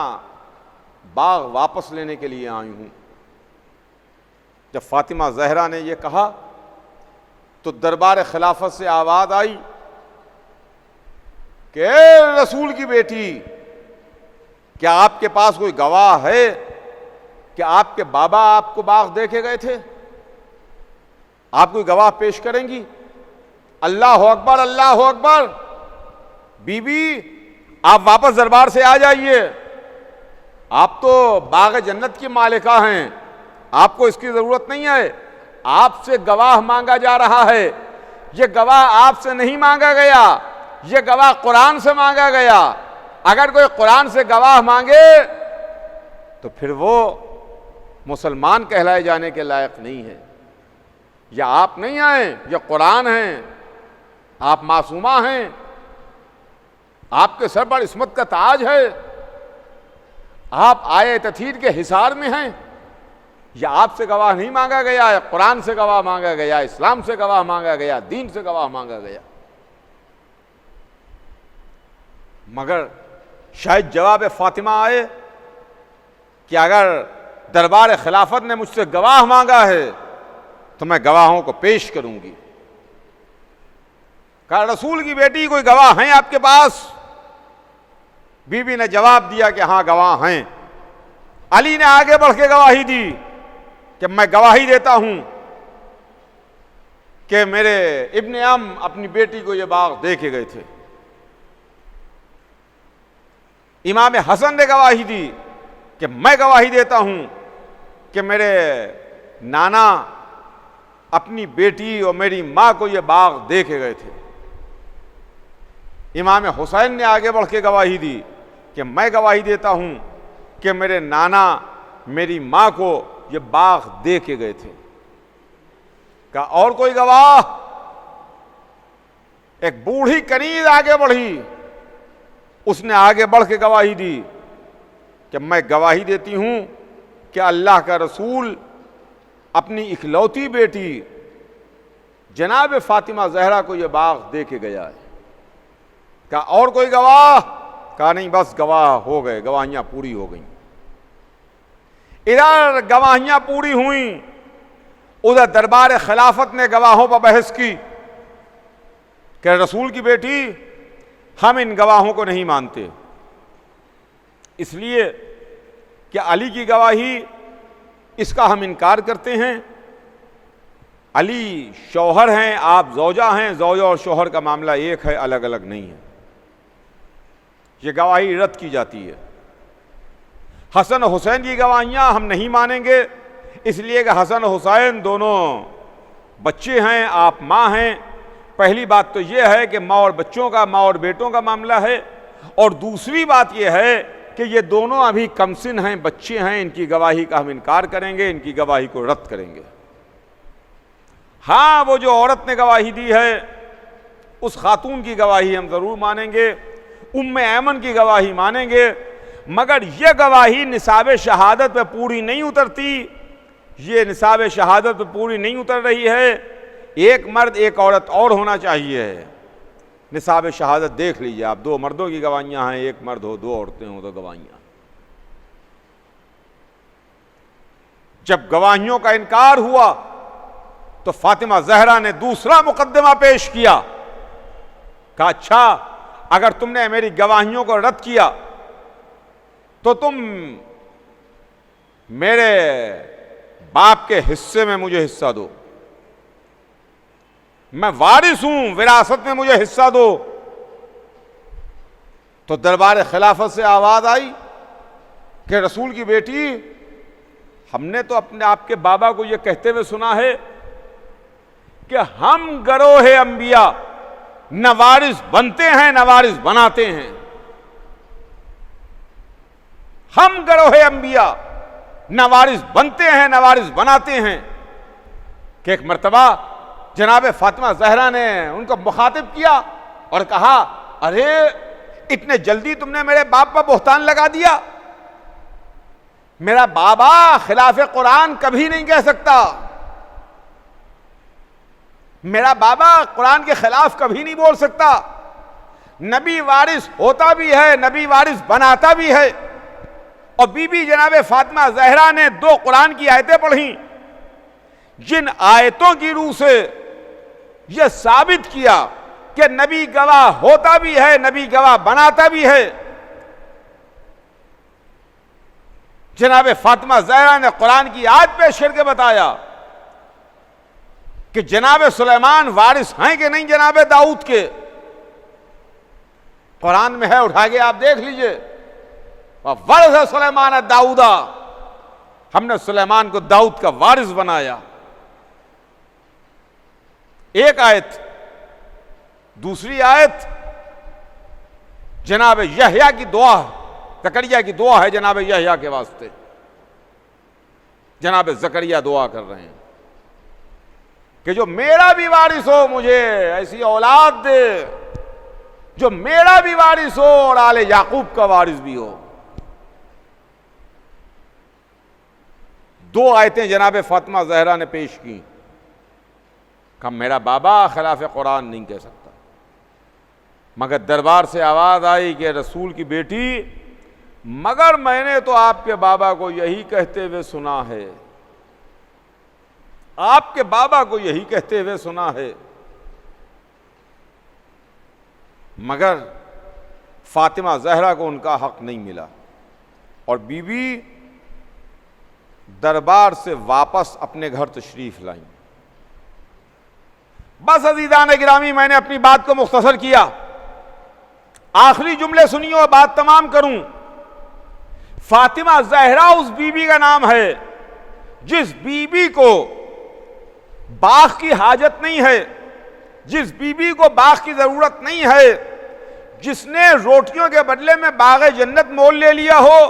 बाग वापस लेने के लिए आई हूं। जब फातिमा ज़हरा ने यह कहा तो दरबार खिलाफत से आवाज़ आई कि रसूल की बेटी, क्या आपके पास कोई गवाह है कि आपके बाबा आपको बाग दे के गए थे? आप कोई गवाह पेश करेंगी? अल्लाह अकबर, अल्लाह अकबर। बीबी, आप वापस दरबार से आ जाइए, आप तो बाग जन्नत की मालिका हैं, आपको इसकी जरूरत नहीं है। आपसे गवाह मांगा जा रहा है, यह गवाह आपसे नहीं मांगा गया, यह गवाह कुरान से मांगा गया। अगर कोई कुरान से गवाह मांगे तो फिर वो मुसलमान कहलाए जाने के लायक नहीं है। या आप नहीं आए, या कुरान हैं, आप मासूमा हैं, आपके सर पर इस्मत का ताज है, आप आए तथहीर के हिसार में हैं। या आपसे गवाह नहीं मांगा गया, या कुरान से गवाह मांगा गया, इस्लाम से गवाह मांगा गया, दीन से गवाह मांगा गया। मगर शायद जवाब फातिमा आए कि अगर दरबार खिलाफत ने मुझसे गवाह मांगा है तो मैं गवाहों को पेश करूंगी। कहा, रसूल की बेटी, कोई गवाह हैं आपके पास? बीबी ने जवाब दिया कि हाँ, गवाह हैं। अली ने आगे बढ़ के गवाही दी कि मैं गवाही देता हूं कि मेरे इब्ने अम अपनी बेटी को यह बाग दे के गए थे। इमाम हसन ने गवाही दी कि मैं गवाही देता हूं कि मेरे नाना अपनी बेटी और मेरी मां को यह बाग दे के गए थे। इमाम हुसैन ने आगे बढ़ के गवाही दी कि मैं गवाही देता हूं कि मेरे नाना मेरी मां को यह बाग दे के गए थे। का और कोई गवाह? एक बूढ़ी कनीज आगे बढ़ी, उसने आगे बढ़ के गवाही दी कि मैं गवाही देती हूं कि अल्लाह का रसूल अपनी इकलौती बेटी जनाब फातिमा ज़हरा को यह बाग दे के गया है। क्या और कोई गवाह? कहा नहीं, बस गवाह हो गए, गवाहियां पूरी हो गई। इधर गवाहियां पूरी हुई, उधर दरबार खिलाफत ने गवाहों पर बहस की कि रसूल की बेटी, हम इन गवाहों को नहीं मानते, इसलिए कि अली की गवाही इसका हम इनकार करते हैं। अली शौहर हैं, आप ज़ौजा हैं, ज़ौजा और शौहर का मामला एक है, अलग अलग नहीं है। ये गवाही रद्द की जाती है। हसन हुसैन की गवाहियां हम नहीं मानेंगे, इसलिए कि हसन हुसैन दोनों बच्चे हैं, आप माँ हैं। पहली बात तो यह है कि माँ और बच्चों का, माँ और बेटों का मामला है, और दूसरी बात यह है कि ये दोनों अभी कमसिन हैं, बच्चे हैं, इनकी गवाही का हम इनकार करेंगे, इनकी गवाही को रद्द करेंगे। हाँ, वो जो औरत ने गवाही दी है उस खातून की गवाही हम ज़रूर मानेंगे, उम्मे ऐमन की गवाही मानेंगे, मगर यह गवाही निसाब शहादत पे पूरी नहीं उतरती। ये निसाब शहादत पे पूरी नहीं उतर रही है। एक मर्द एक औरत और होना चाहिए। निसाब शहादत देख लीजिए आप, 2 मर्दों की गवाहियां हैं, 1 मर्द हो, 2 औरतें हो तो गवाहियां। जब गवाहियों का इनकार हुआ तो फातिमा जहरा ने दूसरा मुकदमा पेश किया। कहा, अच्छा, अगर तुमने मेरी गवाहियों को रद्द किया तो तुम मेरे बाप के हिस्से में मुझे हिस्सा दो, मैं वारिस हूं, विरासत में मुझे हिस्सा दो। तो दरबार खिलाफत से आवाज आई कि रसूल की बेटी, हमने तो अपने आपके बाबा को यह कहते हुए सुना है कि हम गरोहे अंबिया न वारिस बनते हैं न वारिस बनाते हैं। हम गरोहे अंबिया न वारिस बनते हैं न वारिस बनाते हैं। कि एक मर्तबा जनाब फातिमा जहरा ने उनको मुखातिब किया और कहा, अरे इतने जल्दी तुमने मेरे बाप पर बोहतान लगा दिया। मेरा बाबा खिलाफ कुरान कभी नहीं कह सकता, मेरा बाबा कुरान के खिलाफ कभी नहीं बोल सकता। नबी वारिस होता भी है, नबी वारिस बनाता भी है। और बीबी जनाब फातिमा जहरा ने 2 कुरान की आयतें पढ़ी, जिन आयतों की रूह से यह साबित किया कि नबी गवाह होता भी है, नबी गवाह बनाता भी है। जनाब फातिमा जहरा ने कुरान की आयत पेश करके बताया कि जनाब सुलेमान वारिस हैं कि नहीं जनाब दाऊद के। कुरान में है, उठा के आप देख लीजिए, वारिस सुलेमान दाऊदा, हमने सुलेमान को दाऊद का वारिस बनाया। एक आयत। दूसरी आयत जनाब यहया की दुआ, जकरिया की दुआ है जनाब यहया के वास्ते। जनाब जकरिया दुआ कर रहे हैं कि जो मेरा भी वारिस हो, मुझे ऐसी औलाद दे जो मेरा भी वारिस हो और आले याकूब का वारिस भी हो। 2 आयतें जनाब फातिमा जहरा ने पेश की। कहा, मेरा बाबा खिलाफ कुरान नहीं कह सकता। मगर दरबार से आवाज आई कि रसूल की बेटी, मगर मैंने तो आपके बाबा को यही कहते हुए सुना है, आपके बाबा को यही कहते हुए सुना है। मगर फातिमा जहरा को उनका हक नहीं मिला और बीबी दरबार से वापस अपने घर तशरीफ लाई। बस अज़ीज़ान गिरामी, मैंने अपनी बात को मुख्तसर किया। आखिरी जुमले सुनिए और बात तमाम करूं। फातिमा जहरा उस बीबी का नाम है जिस बीबी को बाग की हाजत नहीं है, जिस बीबी को बाग की जरूरत नहीं है, जिसने रोटियों के बदले में बाग जन्नत मोल ले लिया हो,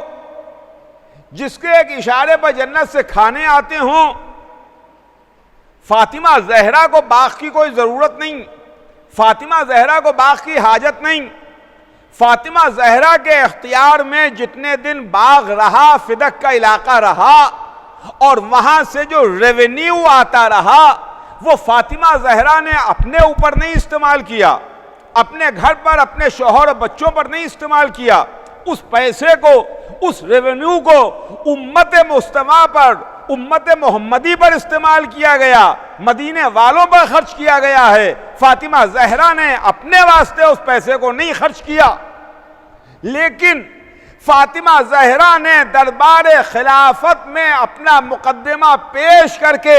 जिसके एक इशारे पर जन्नत से खाने आते हों। फातिमा जहरा को बाग की कोई जरूरत नहीं, फातिमा जहरा को बाग की हाजत नहीं। फातिमा जहरा के इख्तियार में जितने दिन बाग रहा, फिदक का इलाका रहा, और वहां से जो रेवेन्यू आता रहा, वो फातिमा जहरा ने अपने ऊपर नहीं इस्तेमाल किया, अपने घर पर, अपने शौहर और बच्चों पर नहीं इस्तेमाल किया। उस पैसे को, उस रेवेन्यू को उम्मत मुस्तफा पर, उम्मत मोहम्मदी पर इस्तेमाल किया गया, मदीने वालों पर खर्च किया गया है। फातिमा जहरा ने अपने वास्ते उस पैसे को नहीं खर्च किया। लेकिन फातिमा जहरा ने दरबार खिलाफत में अपना मुकद्दमा पेश करके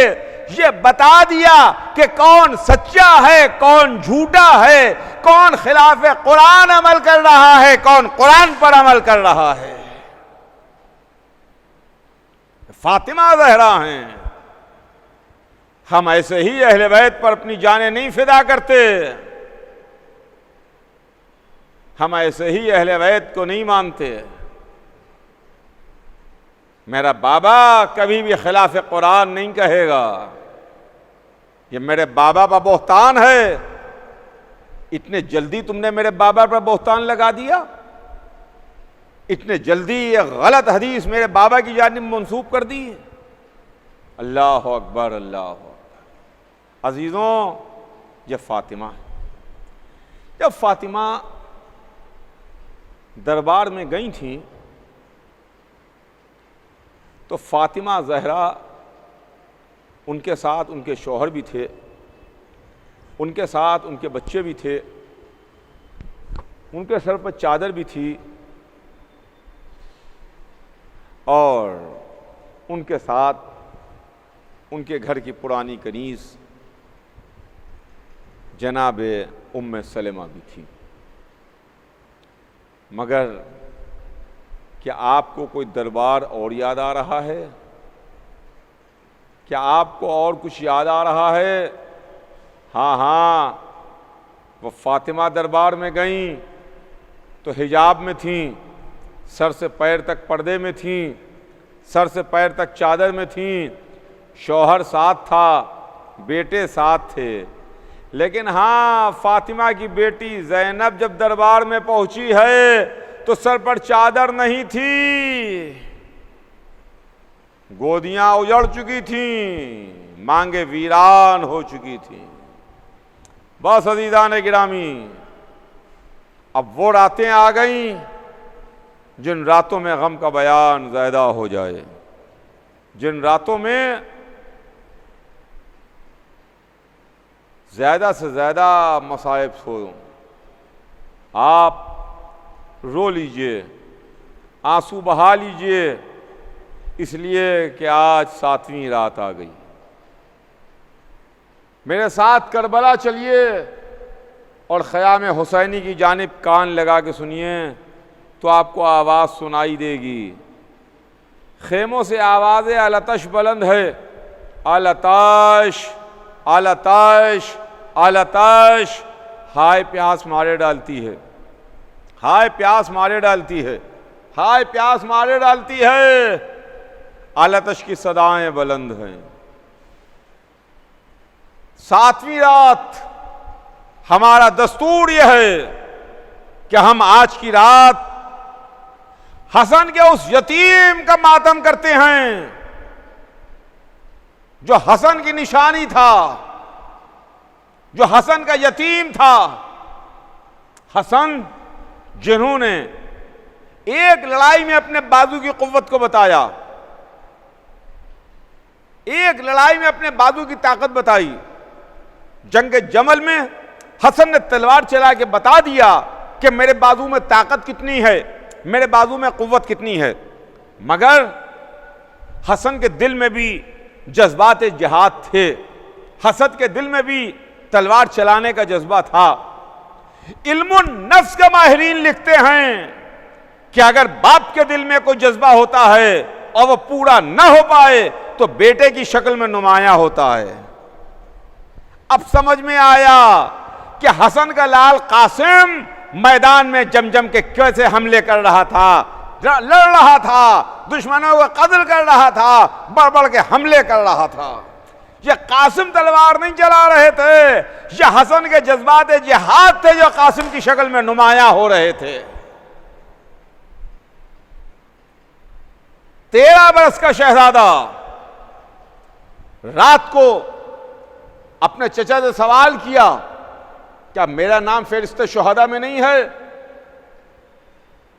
ये बता दिया कि कौन सच्चा है, कौन झूठा है, कौन खिलाफ कुरान अमल कर रहा है, कौन कुरान पर अमल कर रहा है। फातिमा जहरा हैं। हम ऐसे ही अहले बैत पर अपनी जानें नहीं फिदा करते, हम ऐसे ही अहले बैत को नहीं मानते। मेरा बाबा कभी भी खिलाफ कुरान नहीं कहेगा। ये मेरे बाबा पर बोहतान है। इतने जल्दी तुमने मेरे बाबा पर बोहतान लगा दिया, इतने जल्दी ये गलत हदीस मेरे बाबा की जानिब मंसूब कर दी। अल्लाह अकबर, अल्लाह अकबर। अजीज़ों, ये फातिमा है। जब फातिमा दरबार में गई थी तो फातिमा जहरा, उनके साथ उनके शौहर भी थे, उनके साथ उनके बच्चे भी थे, उनके सर पर चादर भी थी और उनके साथ उनके घर की पुरानी कनीज़ जनाब उम्मे सलेमा भी थी। मगर क्या आपको कोई दरबार और याद आ रहा है? क्या आपको और कुछ याद आ रहा है? हाँ हाँ, वो फातिमा दरबार में गईं तो हिजाब में थीं, सर से पैर तक पर्दे में थीं, सर से पैर तक चादर में थीं, शौहर साथ था, बेटे साथ थे। लेकिन हाँ, फातिमा की बेटी ज़ैनब जब दरबार में पहुंची है तो सर पर चादर नहीं थी, गोदियां उजड़ चुकी थीं, मांगे वीरान हो चुकी थीं। बस अज़ीज़ान गिरामी, अब वो रातें आ गईं जिन रातों में गम का बयान ज़्यादा हो जाए, जिन रातों में ज़्यादा से ज़्यादा मसाइब हो। आप रो लीजिए, आंसू बहा लीजिए, इसलिए कि आज 7वीं रात आ गई। मेरे साथ करबला चलिए और ख़याम हुसैनी की जानिब कान लगा के सुनिए तो आपको आवाज़ सुनाई देगी। खेमों से आवाज़ अलतश बुलंद है, अलतश अलतश अलतश। हाय प्यास मारे डालती है, हाय प्यास मारे डालती है, हाय प्यास मारे डालती है। अलतश की सदाएं बुलंद हैं। 7वीं रात हमारा दस्तूर यह है कि हम आज की रात हसन के उस यतीम का मातम करते हैं जो हसन की निशानी था, जो हसन का यतीम था। हसन जिन्होंने एक लड़ाई में अपने बाजू की कुव्वत को बताया, एक लड़ाई में अपने बाजू की ताकत बताई। जंग जमल में हसन ने तलवार चला के बता दिया कि मेरे बाजू में ताकत कितनी है, मेरे बाजू में कुव्वत कितनी है। मगर हसन के दिल में भी जज्बात जिहाद थे, हसन के दिल में भी तलवार चलाने का जज्बा था। इल्मुन नफ्स के माहिरीन लिखते हैं कि अगर बाप के दिल में कोई जज्बा होता है और वह पूरा न हो पाए तो बेटे की शक्ल में नुमाया होता है। अब समझ में आया कि हसन का लाल कासिम मैदान में जमजम के कैसे हमले कर रहा था, लड़ रहा था, दुश्मनों को कत्ल कर रहा था, बढ़ बढ़ के हमले कर रहा था। ये कासिम तलवार नहीं चला रहे थे, ये हसन के जज्बात जिहाद थे जो कासिम की शक्ल में नुमाया हो रहे थे। 13 बरस का शहजादा रात को अपने चचा से सवाल किया, क्या मेरा नाम फेरिश्ते शुहदा में नहीं है?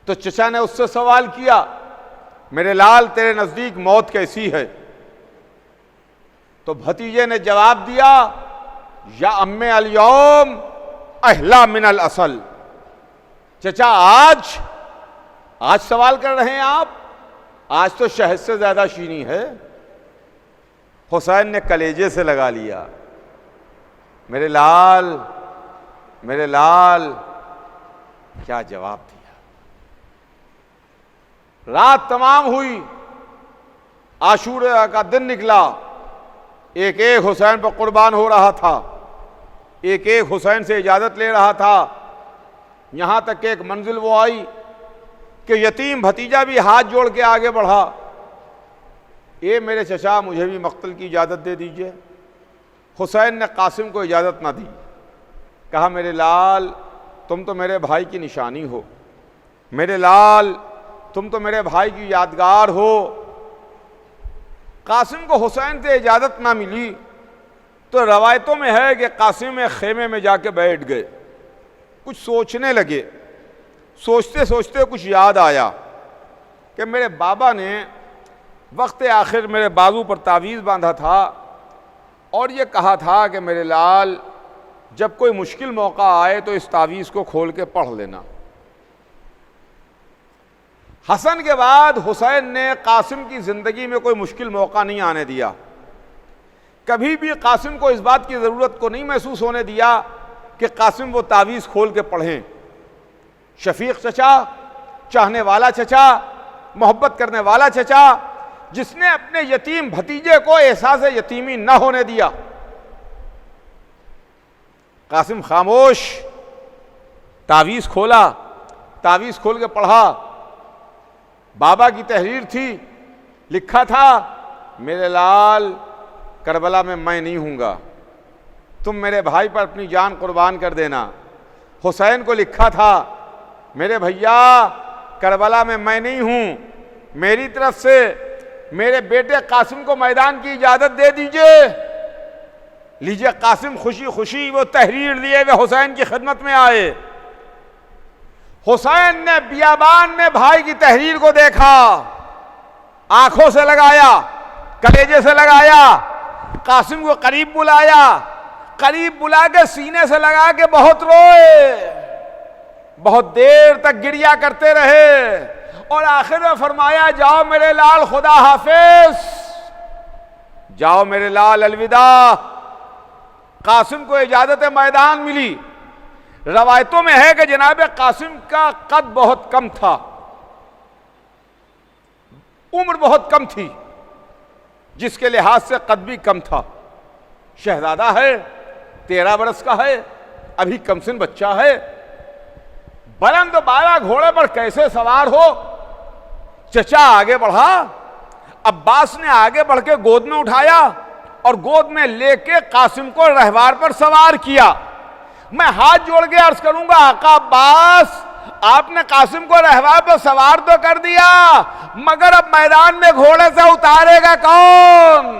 तो चचा ने उससे सवाल किया, मेरे लाल तेरे नजदीक मौत कैसी है? तो भतीजे ने जवाब दिया, या अम्मे अल-यौम अहला मिनल असल। चचा आज आज सवाल कर रहे हैं आप, आज तो शहद से ज्यादा शीनी है। हुसैन ने कलेजे से लगा लिया, मेरे लाल, मेरे लाल। क्या जवाब दिया। रात तमाम हुई, आशूरा का दिन निकला, एक एक हुसैन पर कुर्बान हो रहा था, एक एक हुसैन से इजाजत ले रहा था। यहां तक कि एक मंजिल वो आई कि यतीम भतीजा भी हाथ जोड़ के आगे बढ़ा, ये मेरे चचा मुझे भी मक्तल की इजाज़त दे दीजिए। हुसैन ने कासिम को इजाज़त ना दी, कहा मेरे लाल तुम तो मेरे भाई की निशानी हो, मेरे लाल तुम तो मेरे भाई की यादगार हो। कासिम को हुसैन से इजाज़त ना मिली तो रवायतों में है कि कासिम एक खेमे में जाके बैठ गए, कुछ सोचने लगे। सोचते सोचते कुछ याद आया कि मेरे बाबा ने वक्त आखिर मेरे बाजू पर तावीज़ बांधा था और ये कहा था कि मेरे लाल जब कोई मुश्किल मौका आए तो इस तावीज़ को खोल के पढ़ लेना। हसन के बाद हुसैन ने कासिम की ज़िंदगी में कोई मुश्किल मौका नहीं आने दिया, कभी भी कासिम को इस बात की ज़रूरत को नहीं महसूस होने दिया कि कासिम वो तावीज़ खोल के पढ़ें। शफीक चचा, चाहने वाला चचा, मोहब्बत करने वाला चचा, जिसने अपने यतीम भतीजे को एहसास यतीमी न होने दिया। कासिम खामोश, तावीज़ खोला, तावीज़ खोल के पढ़ा। बाबा की तहरीर थी, लिखा था मेरे लाल करबला में मैं नहीं हूँगा, तुम मेरे भाई पर अपनी जान कुर्बान कर देना। हुसैन को लिखा था मेरे भैया करबला में मैं नहीं हूँ, मेरी तरफ से मेरे बेटे कासिम को मैदान की इजाज़त दे दीजिए। लीजिए, कासिम खुशी खुशी वो तहरीर लिए वे हुसैन की खिदमत में आए। हुसैन ने बियाबान में भाई की तहरीर को देखा, आंखों से लगाया, कलेजे से लगाया, कासिम को करीब बुलाया, करीब बुला के सीने से लगा के बहुत रोए, बहुत देर तक गिरिया करते रहे और आखिर में फरमाया जाओ मेरे लाल खुदा हाफिज, जाओ मेरे लाल अलविदा। कासिम को इजाजत मैदान मिली। रवायतों में है कि जनाब कासिम का कद बहुत कम था, उम्र बहुत कम थी, जिसके लिहाज से कद भी कम था। शहजादा है, 13 बरस का है, अभी कमसिन बच्चा है। बुलंद 12 घोड़े पर कैसे सवार हो। चचा आगे बढ़ा, अब्बास ने आगे बढ़ के गोद में उठाया और गोद में लेके कासिम को रहवार पर सवार किया। मैं हाथ जोड़ के अर्ज करूंगा आका अब्बास, आपने कासिम को रहवार पर सवार तो कर दिया, मगर अब मैदान में घोड़े से उतारेगा कौन?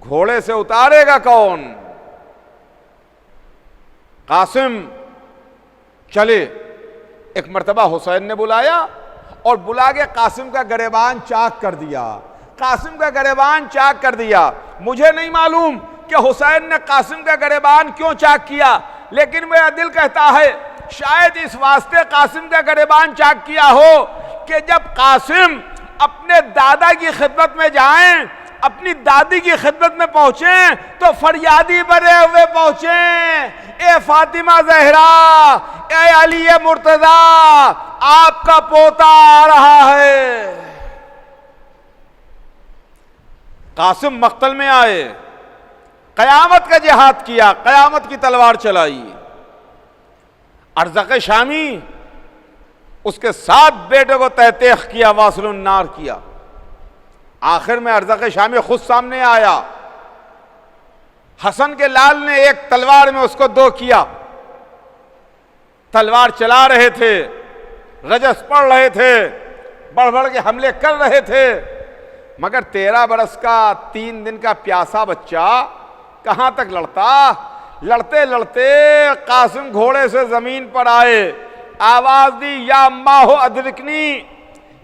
घोड़े से उतारेगा कौन? कासिम चले। एक मर्तबा हुसैन ने बुलाया और बुला के कासिम का गरेबान चाक कर दिया, कासिम का गरेबान चाक कर दिया। मुझे नहीं मालूम कि हुसैन ने कासिम का गरेबान क्यों चाक किया, लेकिन मेरा दिल कहता है शायद इस वास्ते कासिम का गरेबान चाक किया हो कि जब कासिम अपने दादा की खिदमत में जाएं, अपनी दादी की खिदमत में पहुंचे तो फरियादी बने हुए पहुंचे, ए फातिमा जहरा, ए अली मुर्तजा, आपका पोता आ रहा है। कासिम मक्तल में आए, कयामत का जिहाद किया, कयामत की तलवार चलाई। अर्ज़क़ शामी उसके 7 बेटे को तहतेख किया, वासलुन नार किया। आखिर में अर्ज़क़ शामी खुद सामने आया। हसन के लाल ने एक तलवार में उसको 2 किया। तलवार चला रहे थे, रजस पढ़ रहे थे, बढ़ बढ़ के हमले कर रहे थे, मगर 13 बरस का 3 दिन का प्यासा बच्चा कहां तक लड़ता। लड़ते लड़ते कासिम घोड़े से जमीन पर आए, आवाज दी या अम्मा हो अदरिकनी,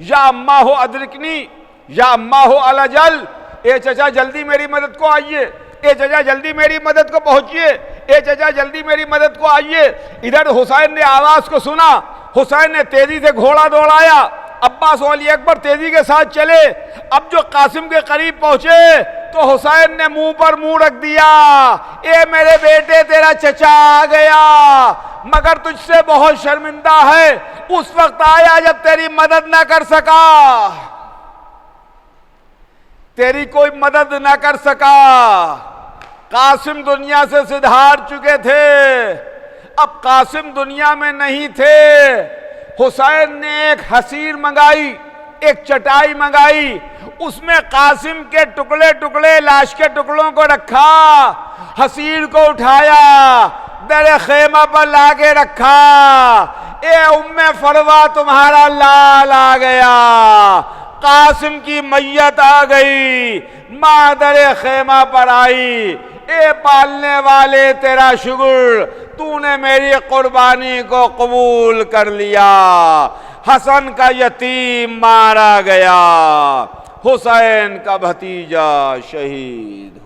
या अम्मा हो अदरिकनी, या अम्मा हो अलजल। ए चचा जल्दी मेरी मदद को आइए, ए चचा जल्दी मेरी मदद को पहुंचिए, ए चचा जल्दी मेरी मदद को आइए। इधर हुसैन ने आवाज को सुना, हुसैन ने तेजी से घोड़ा दौड़ाया, अब्बास और अली अकबर तेजी के साथ चले। अब जो कासिम के करीब पहुंचे तो हुसैन ने मुंह पर मुंह रख दिया, ए मेरे बेटे तेरा चचा आ गया, मगर तुझसे बहुत शर्मिंदा है, उस वक्त आया जब तेरी मदद ना कर सका, तेरी कोई मदद ना कर सका। कासिम दुनिया से सिधार चुके थे, अब कासिम दुनिया में नहीं थे। हुसैन ने एक हसीर मंगाई, एक चटाई मंगाई, उसमें कासिम के टुकड़े टुकड़े लाश के टुकड़ों को रखा, हसीर को उठाया, दरे खेमा पर लाके रखा, ए उम्मे फरवा तुम्हारा लाल आ गया, कासिम की मैयत आ गई, मां दरे खेमा पर आई, ए पालने वाले तेरा शुक्र, तूने मेरी कुर्बानी को कबूल कर लिया। हसन का यतीम मारा गया, हुसैन का भतीजा शहीद